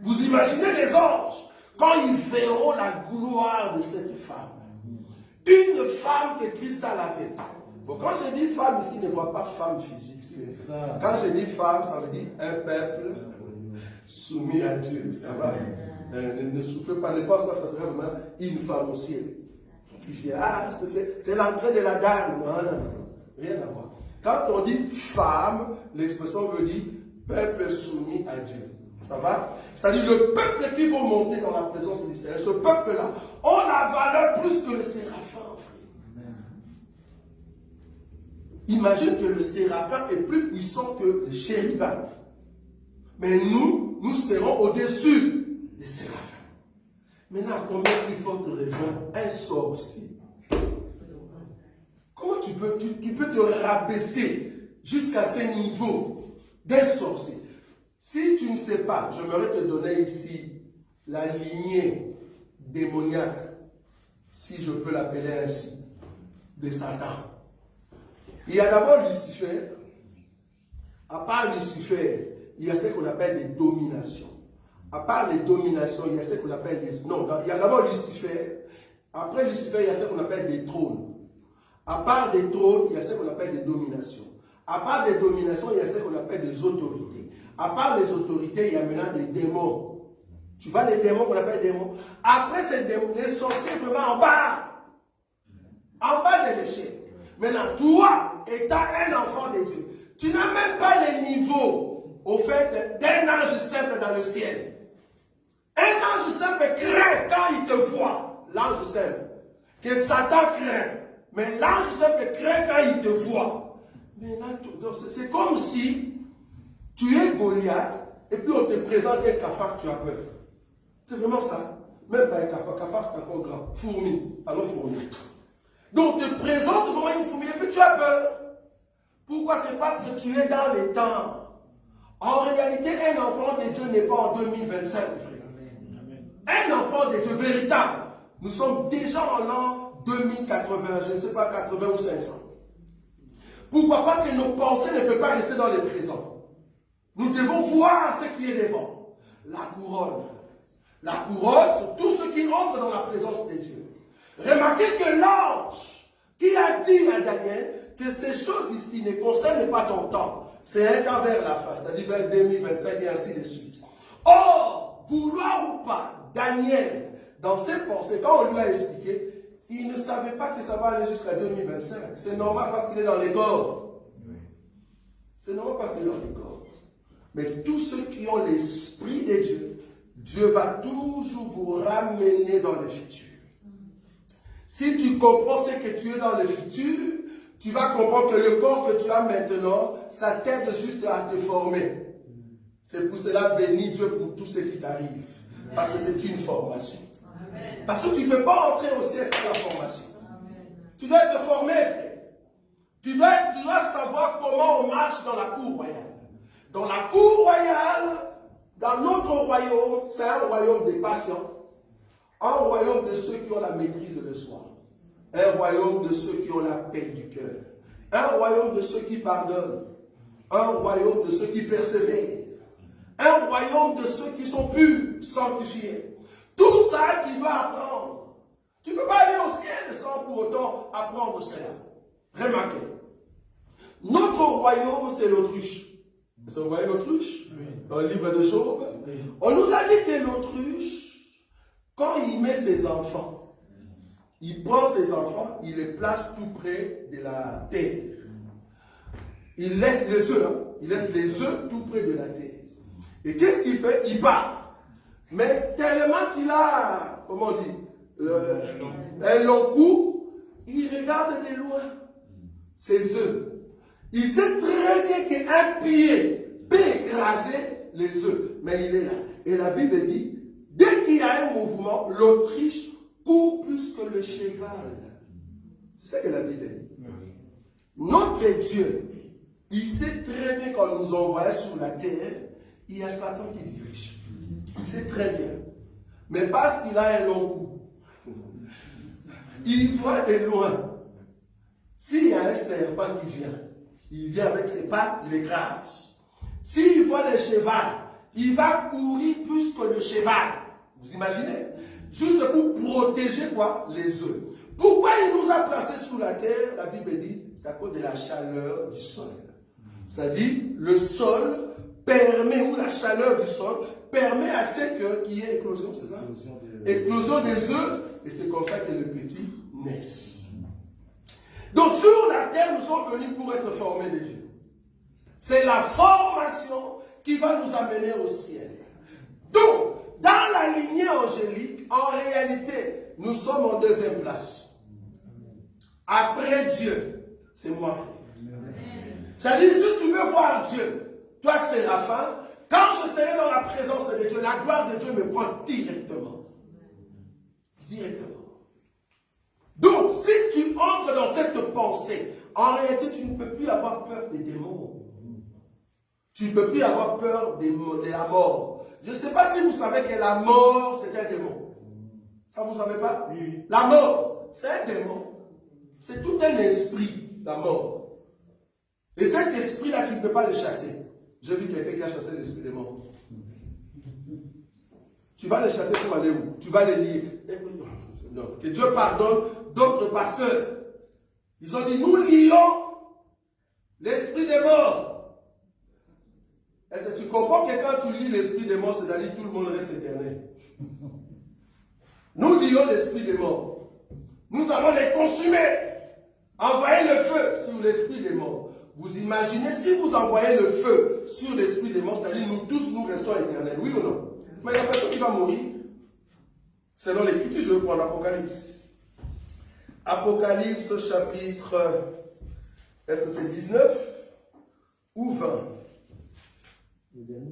Vous imaginez les anges, quand ils verront la gloire de cette femme. Une femme que Christ a lavée. Bon, quand je dis femme ici, ne vois pas femme physique. Quand je dis femme, ça veut dire un peuple soumis à Dieu. Ça va? Ne souffrez pas, ne pense pas que ça serait vraiment une femme au ciel. Ah, c'est l'entrée de la dame. Non, non, non. Rien à voir. Quand on dit femme, l'expression veut dire peuple soumis à Dieu. Ça va? C'est-à-dire le peuple qui va monter dans la présence du Seigneur. Ce peuple-là a la valeur plus que le séraphin. Imagine que le séraphin est plus puissant que le chérubin. Mais nous serons au-dessus des séraphins. Maintenant, à combien plus forte raison, un sorcier. Comment tu peux te rabaisser jusqu'à ce niveau d'un sorcier? Si tu ne sais pas, j'aimerais te donner ici la lignée démoniaque, si je peux l'appeler ainsi, de Satan. Il y a d'abord Lucifer. À part Lucifer, il y a ce qu'on appelle les dominations. À part les dominations, il y a ce qu'on appelle les... Non, il y a d'abord Lucifer. Après Lucifer, il y a ce qu'on appelle des trônes. À part des trônes, il y a ce qu'on appelle des dominations. À part des dominations, il y a ce qu'on appelle des autorités. À part les autorités, il y a maintenant des démons. Tu vois les démons qu'on appelle démons. Après ces démons, les sorciers vraiment en bas. En bas de l'échelle. Maintenant, toi, étant un enfant de Dieu, tu n'as même pas les niveaux au fait d'un ange simple dans le ciel. Un ange simple craint quand il te voit. L'ange simple. Que Satan craint. Mais l'ange simple craint quand il te voit. C'est comme si tu es Goliath et puis on te présente un cafard, tu as peur. C'est vraiment ça. Même pas un cafard. Cafard, c'est encore grand. Fourmi. Alors fourmi. Donc, on te présente vraiment une fourmi et puis tu as peur. Pourquoi? C'est parce que tu es dans les temps. En réalité, un enfant de Dieu n'est pas en 2025, frère. Un enfant de Dieu véritable. Nous sommes déjà en l'an 2080, je ne sais pas, 80 ou 500. Pourquoi? Parce que nos pensées ne peuvent pas rester dans le présent. Nous devons voir ce qui est devant. La couronne. La couronne, c'est tout ce qui entre dans la présence de Dieu. Remarquez que l'ange qui a dit à Daniel que ces choses ici ne concernent pas ton temps, c'est un temps vers la face, c'est-à-dire vers 2025 et ainsi de suite. Or, vouloir ou pas, Daniel, dans ses pensées, quand on lui a expliqué, il ne savait pas que ça va aller jusqu'à 2025. C'est normal parce qu'il est dans les corps. C'est normal parce qu'il est dans les corps. Mais tous ceux qui ont l'esprit de Dieu, Dieu va toujours vous ramener dans le futur. Si tu comprends ce que tu es dans le futur, tu vas comprendre que le corps que tu as maintenant, ça t'aide juste à te former. C'est pour cela, bénis Dieu pour tout ce qui t'arrive. Parce que c'est une formation. Amen. Parce que tu ne peux pas entrer au ciel sans la formation. Amen. Tu dois être formé, frère. Tu dois savoir comment on marche dans la cour royale. Dans la cour royale, dans notre royaume, c'est un royaume des patients. Un royaume de ceux qui ont la maîtrise de soi. Un royaume de ceux qui ont la paix du cœur. Un royaume de ceux qui pardonnent. Un royaume de ceux qui persévèrent. Un royaume de ceux qui sont purs, sanctifiés. Tout ça, tu dois apprendre. Tu ne peux pas aller au ciel sans pour autant apprendre cela. Remarquez. Notre royaume, c'est l'autruche. Vous voyez l'autruche? Oui. Dans le livre de Job. Oui. On nous a dit que l'autruche, quand il met ses enfants, il prend ses enfants, il les place tout près de la terre. Il laisse les œufs, hein? Il laisse les œufs tout près de la terre. Et qu'est-ce qu'il fait? Il part. Mais tellement qu'il a, comment on dit, un long cou, il regarde de loin ses œufs. Il sait très bien qu'un pied peut écraser les œufs, mais il est là. Et la Bible dit, dès qu'il y a un mouvement, l'Autriche court plus que le cheval. C'est ça que la Bible dit. Notre Dieu, il sait très bien qu'on nous envoie sur la terre, il y a Satan qui dirige. Il sait très bien. Mais parce qu'il a un long cou, il voit de loin. S'il y a un serpent qui vient, il vient avec ses pattes, il écrase. S'il voit le cheval, il va courir plus que le cheval. Vous imaginez? Juste pour protéger quoi? Les œufs. Pourquoi il nous a placés sous la terre? La Bible dit, c'est à cause de la chaleur du sol. C'est-à-dire, le sol permet, ou la chaleur du sol, permet à ce qu'il y ait éclosion, c'est ça? Éclosion des œufs, et c'est comme ça que le petit naisse. Donc sur la terre, nous sommes venus pour être formés de Dieu. C'est la formation qui va nous amener au ciel. Donc, dans la lignée angélique, en réalité, nous sommes en deuxième place. Après Dieu, c'est moi, frère. C'est-à-dire, si tu veux voir Dieu, toi c'est la fin. Quand je serai dans la présence de Dieu, la gloire de Dieu me prend directement. Directement. Donc, si tu entres dans cette pensée, en réalité, tu ne peux plus avoir peur des démons. Tu ne peux plus avoir peur de la mort. Je ne sais pas si vous savez que la mort, c'est un démon. Ça, vous ne savez pas? Oui. La mort, c'est un démon. C'est tout un esprit, la mort. Et cet esprit-là, tu ne peux pas le chasser. J'ai vu quelqu'un qui a chassé l'esprit des morts. Tu vas le chasser pour aller où? Tu vas les lier. Non. Que Dieu pardonne d'autres pasteurs. Ils ont dit, nous lions l'esprit des morts. Est-ce que tu comprends que quand tu lis l'esprit des morts, c'est-à-dire que tout le monde reste éternel? Nous lions l'esprit des morts. Nous allons les consumer. Envoyez le feu sur l'esprit des morts. Vous imaginez si vous envoyez le feu sur l'esprit des morts, c'est-à-dire nous tous, nous restons éternels, oui ou non? Mais il y a personne qui va mourir. Selon l'Écriture, je vais prendre l'Apocalypse. Apocalypse chapitre, est-ce que c'est 19 ou 20?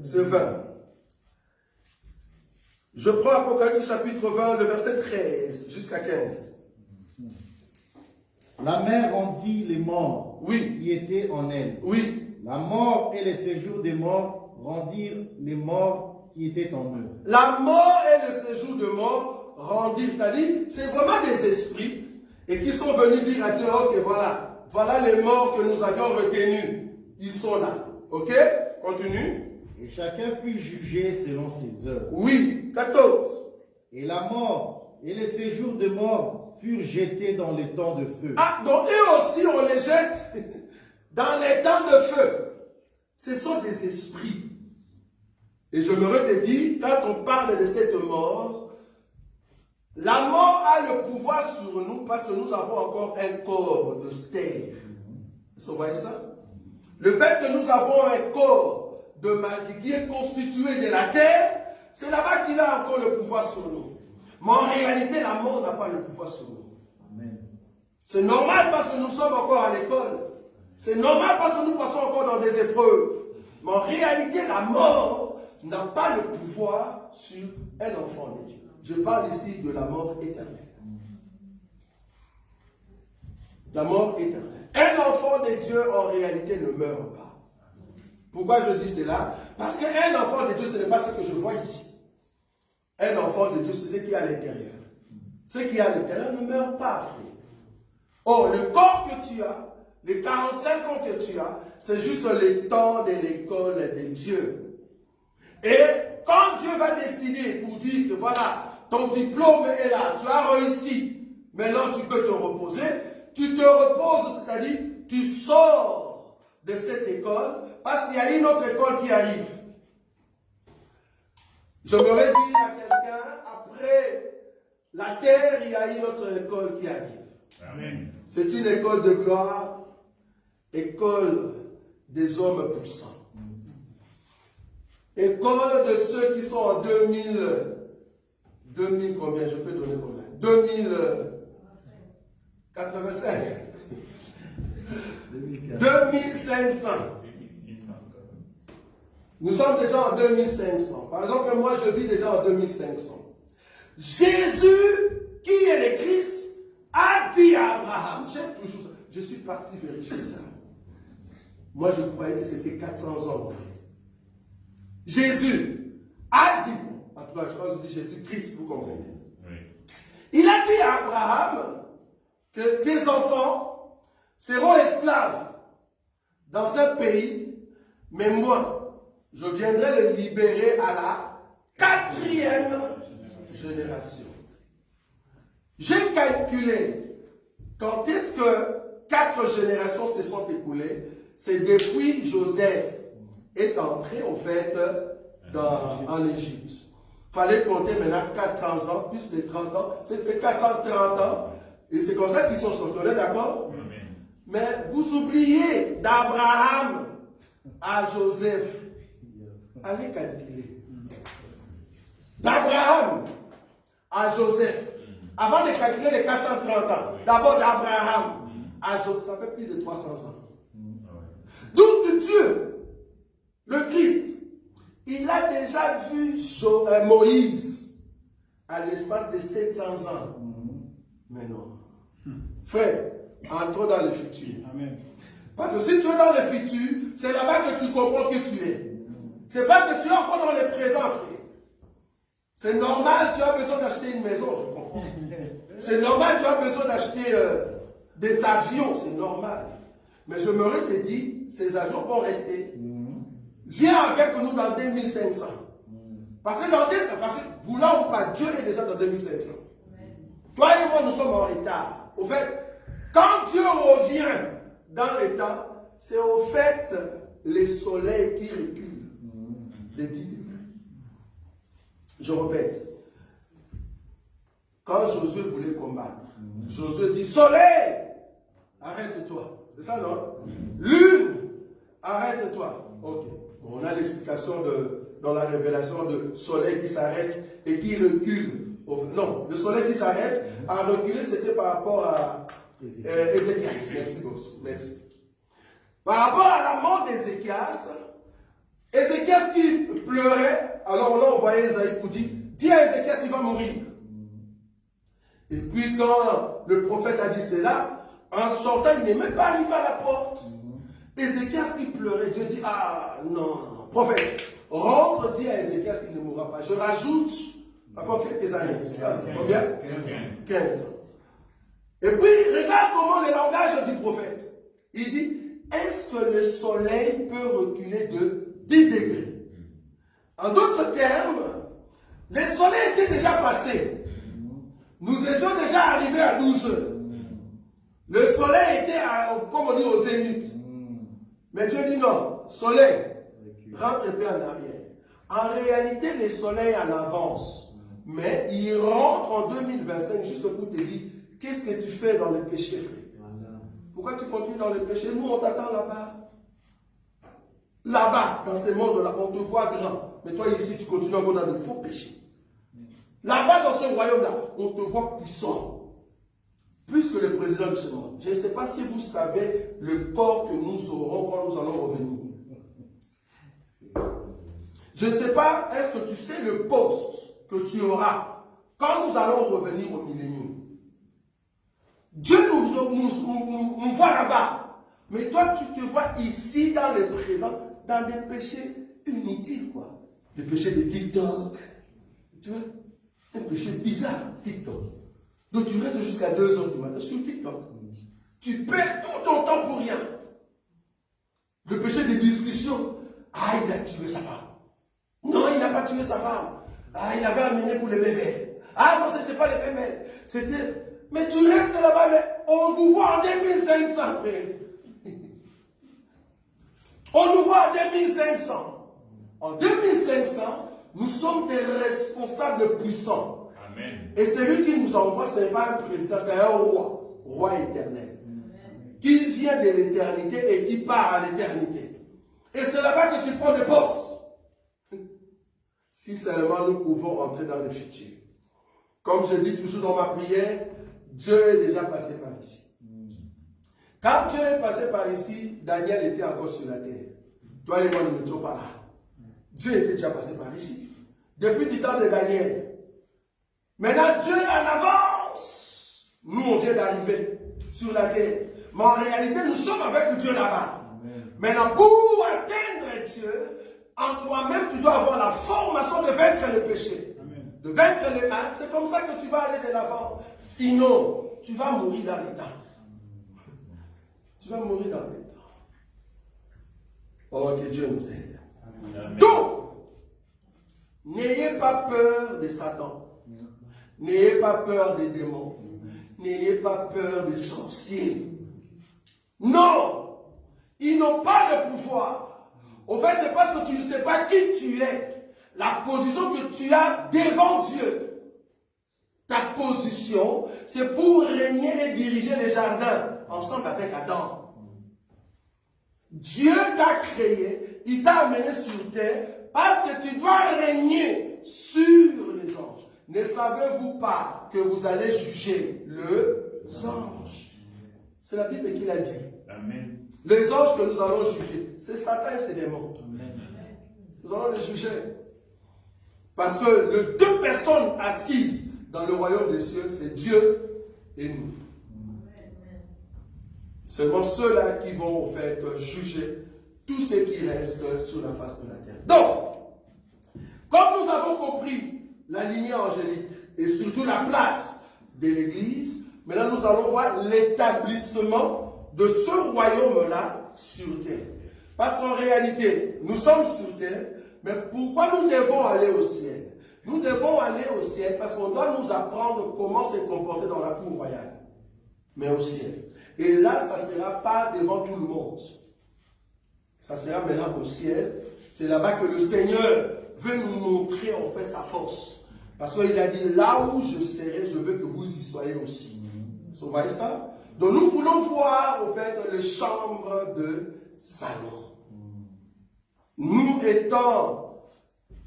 C'est 20. Je prends Apocalypse chapitre 20, le verset 13 jusqu'à 15. La mer rendit les morts Oui. qui étaient en elle. Oui. La mort et les séjours des morts rendirent les morts qui étaient en eux. La mort et le séjour de mort rendit, c'est-à-dire, c'est vraiment des esprits et qui sont venus dire à Dieu, ok, voilà les morts que nous avions retenus. Ils sont là. Ok? Continue. Et chacun fut jugé selon ses œuvres. Oui. 14. Et la mort et les séjours de mort furent jetés dans les temps de feu. Ah, donc eux aussi, on les jette dans les temps de feu. Ce sont des esprits. Et je me te dis, quand on parle de cette mort, la mort a le pouvoir sur nous parce que nous avons encore un corps de terre. Vous voyez ça? Le fait que nous avons un corps de maladie qui est constitué de la terre, c'est là-bas qu'il a encore le pouvoir sur nous. Mais en réalité, la mort n'a pas le pouvoir sur nous. Amen. C'est normal parce que nous sommes encore à l'école. C'est normal parce que nous passons encore dans des épreuves. Mais en réalité, la mort n'a pas le pouvoir sur un enfant de Dieu. Je parle ici de la mort éternelle. La mort éternelle. Un enfant de Dieu, en réalité, ne meurt pas. Pourquoi je dis cela? Parce qu'un enfant de Dieu, ce n'est pas ce que je vois ici. Un enfant de Dieu, c'est ce qui est à l'intérieur. Ce qui est à l'intérieur ne meurt pas, frère. Or, le corps que tu as, les 45 ans que tu as, c'est juste le temps de l'école de Dieu. Et quand Dieu va décider pour dire que voilà, ton diplôme est là, tu as réussi, maintenant tu peux te reposer, tu te reposes, c'est-à-dire tu sors de cette école parce qu'il y a une autre école qui arrive. J'aimerais dire à quelqu'un, après la terre, il y a une autre école qui arrive. Amen. C'est une école de gloire, école des hommes puissants. École de ceux qui sont en 2000 combien? Je peux donner combien? 2085. 2500. Nous sommes déjà en 2500. Par exemple, moi je vis déjà en 2500. Jésus, qui est le Christ, a dit à Abraham, j'aime toujours ça, je suis parti vérifier ça. Moi je croyais que c'était 400 ans en fait. Jésus a dit, en tout cas je pense que je dis Jésus-Christ, vous comprenez. Oui. Il a dit à Abraham que tes enfants seront esclaves dans un pays, mais moi, je viendrai les libérer à la 4e génération. J'ai calculé quand est-ce que 4 générations se sont écoulées. C'est depuis Joseph est entré en fait en Égypte. Il fallait compter maintenant 400 ans, plus les 30 ans. C'était 430 ans. Et c'est comme ça qu'ils sont sortis, d'accord? Mais vous oubliez d'Abraham à Joseph. Allez calculer. D'Abraham à Joseph. Avant de calculer les 430 ans, d'abord d'Abraham à Joseph, ça fait plus de 300 ans. Donc Dieu, le Christ, il a déjà vu Moïse à l'espace de 700 ans. Mais non. Frère, entrons dans le futur. Amen. Parce que si tu es dans le futur, c'est là-bas que tu comprends qui tu es. C'est parce que tu es encore dans le présent, frère. C'est normal, tu as besoin d'acheter une maison, je comprends. C'est normal, tu as besoin d'acheter des avions, c'est normal. Mais je me te dit, ces avions vont rester. Viens avec nous dans 2500. Parce que voulant ou pas, Dieu est déjà dans 2500. Toi et moi, nous sommes en retard. Au fait, quand Dieu revient dans les temps, c'est au fait les soleils qui reculent de 10 degrés. Je répète. Quand Josué voulait combattre, Josué dit, soleil, arrête-toi. C'est ça, non? Lune, arrête-toi. Ok. On a l'explication dans la révélation de soleil qui s'arrête et qui recule. Non, le soleil qui s'arrête à reculer, c'était par rapport à Ézéchias. Merci beaucoup. Merci. Par rapport à la mort d'Ézéchias, Ézéchias qui pleurait, alors on a envoyé Esaïe pour dire, dis à Ézéchias, il va mourir. Et puis quand le prophète a dit cela, en sortant, il n'est même pas arrivé à la porte. Ézéchias qui pleurait, Dieu dit, ah non, prophète, rentre, dis à Ézéchias qu'il ne mourra pas. Je rajoute encore quelques années, c'est ça, combien? 15 ans. Et puis, regarde comment le langage du prophète. Il dit, est-ce que le soleil peut reculer de 10 degrés? En d'autres termes, le soleil était déjà passé. Nous étions déjà arrivés à 12 heures. Le soleil était, comme on dit, au zénith. Mais Dieu dit non, soleil, rentre un peu en arrière. En réalité, le soleil en avance. Mais il rentre en 2025 juste pour te dire, qu'est-ce que tu fais dans le péché, frère? Pourquoi tu continues dans le péché? Nous, on t'attend là-bas. Là-bas, dans ce monde-là, on te voit grand. Mais toi, ici, tu continues encore dans de faux péchés. Là-bas, dans ce royaume-là, on te voit puissant. Plus que le président de ce monde. Je ne sais pas si vous savez le corps que nous aurons quand nous allons revenir. Je ne sais pas, est-ce que tu sais le poste que tu auras quand nous allons revenir au millénium? Dieu nous voit là-bas. Mais toi, tu te vois ici, dans le présent, dans des péchés inutiles, quoi. Des péchés de TikTok. Tu vois? Un péché bizarre, TikTok. Donc tu restes jusqu'à 2 heures du matin sur TikTok. Tu perds tout ton temps pour rien. Le péché des discussions. Ah, il a tué sa femme. Non, il n'a pas tué sa femme. Ah, il avait amené pour les bébés. Ah non, ce n'était pas les bébés. C'était... Mais tu restes là-bas, mais on vous voit en 2500. On nous voit en 2500. En 2500, nous sommes des responsables puissants. Amen. Et celui qui nous envoie, ce n'est pas un président, c'est un roi. Roi éternel. Amen. Qui vient de l'éternité et qui part à l'éternité. Et c'est là-bas que tu prends des postes. Si seulement nous pouvons entrer dans le futur. Comme je dis toujours dans ma prière, Dieu est déjà passé par ici. Quand Dieu est passé par ici, Daniel était encore sur la terre. Toi et moi, nous n'étions pas là. Dieu était déjà passé par ici. Depuis le temps de Daniel. Maintenant, Dieu est en avance. Nous, on vient d'arriver sur la terre. Mais en réalité, nous sommes avec Dieu là-bas. Maintenant, pour atteindre Dieu, en toi-même, tu dois avoir la formation de vaincre le péché. Amen. De vaincre le mal. C'est comme ça que tu vas aller de l'avant. Sinon, tu vas mourir dans les temps. Tu vas mourir dans les temps. Oh, que Dieu nous aide. Amen. Donc, n'ayez pas peur de Satan. N'ayez pas peur des démons. N'ayez pas peur des sorciers. Non! Ils n'ont pas le pouvoir. Au fait, c'est parce que tu ne sais pas qui tu es. La position que tu as devant Dieu. Ta position, c'est pour régner et diriger les jardins ensemble avec Adam. Dieu t'a créé, il t'a amené sur terre parce que tu dois régner sur les anges. Ne savez-vous pas que vous allez juger les anges? C'est la Bible qui l'a dit. Amen. Les anges que nous allons juger, c'est Satan et ses démons. Amen. Nous allons les juger. Parce que les 2 personnes assises dans le royaume des cieux, c'est Dieu et nous. Seulement ceux-là qui vont en fait juger tout ce qui reste sur la face de la terre. Donc, comme nous avons compris la lignée angélique et surtout la place de l'Église, maintenant nous allons voir l'établissement de ce royaume-là sur terre. Parce qu'en réalité, nous sommes sur terre, mais pourquoi nous devons aller au ciel? Nous devons aller au ciel parce qu'on doit nous apprendre comment se comporter dans la cour royale, mais au ciel. Et là, ça ne sera pas devant tout le monde. Ça sera maintenant au ciel. C'est là-bas que le Seigneur veut nous montrer en fait sa force. Parce qu'il a dit, là où je serai, je veux que vous y soyez aussi. Vous voyez ça? Donc nous voulons voir en fait les chambres de Salomon. Nous étant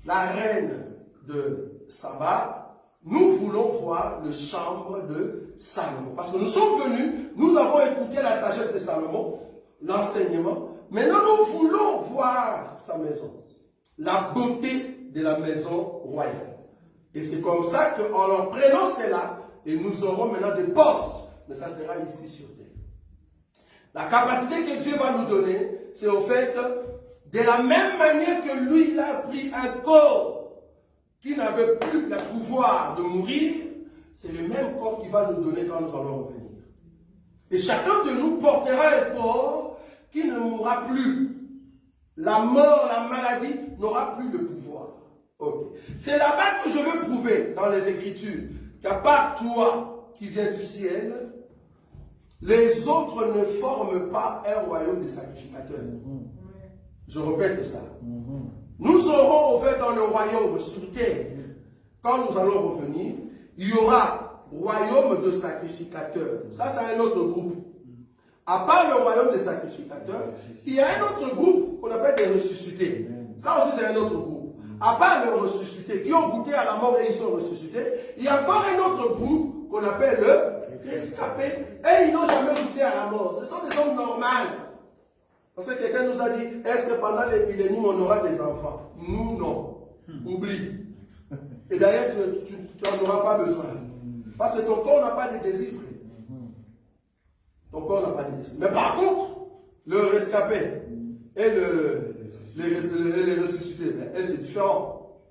la reine de Saba, nous voulons voir les chambres de Salomon. Parce que nous sommes venus, nous avons écouté la sagesse de Salomon, l'enseignement. Maintenant, nous voulons voir sa maison, la beauté de la maison royale. Et c'est comme ça qu'en en prenant cela, et nous aurons maintenant des postes, mais ça sera ici sur terre. La capacité que Dieu va nous donner, c'est au fait, de la même manière que lui, il a pris un corps qui n'avait plus le pouvoir de mourir, c'est le même corps qu'il va nous donner quand nous allons revenir. Et chacun de nous portera un corps qui ne mourra plus. La mort, la maladie n'aura plus le pouvoir. Okay. C'est là-bas que je veux prouver dans les Écritures qu'à part toi qui viens du ciel, les autres ne forment pas un royaume des sacrificateurs. Je répète ça. Nous aurons, au fait, dans le royaume sur terre, quand nous allons revenir, il y aura royaume de sacrificateurs. Ça, c'est un autre groupe. À part le royaume des sacrificateurs, il y a un autre groupe qu'on appelle des ressuscités. Ça aussi, c'est un autre groupe. À part les ressuscités, qui ont goûté à la mort et ils sont ressuscités, il y a encore un autre groupe qu'on appelle le rescapé. Et ils n'ont jamais goûté à la mort. Ce sont des hommes normaux. Parce que quelqu'un nous a dit, est-ce que pendant les milléniums, on aura des enfants? Nous, non. Oublie. Et d'ailleurs, tu n'en auras pas besoin. Parce que ton corps n'a pas de désir. Ton corps n'a pas de désir. Mais par contre, le rescapé et les ressuscités, c'est différent.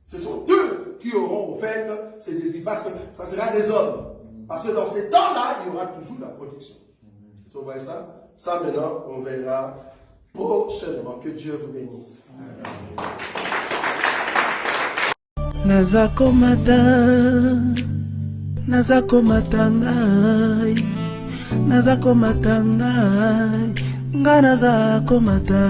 Ce sont eux qui auront, au fait, ces désirs. Parce que ça sera des hommes. Parce que dans ces temps-là, il y aura toujours la protection. Vous voyez ça? Ça, maintenant, on verra prochainement. Que Dieu vous bénisse. Nazakomata ngai, nazakomata ngai, nga nazakomata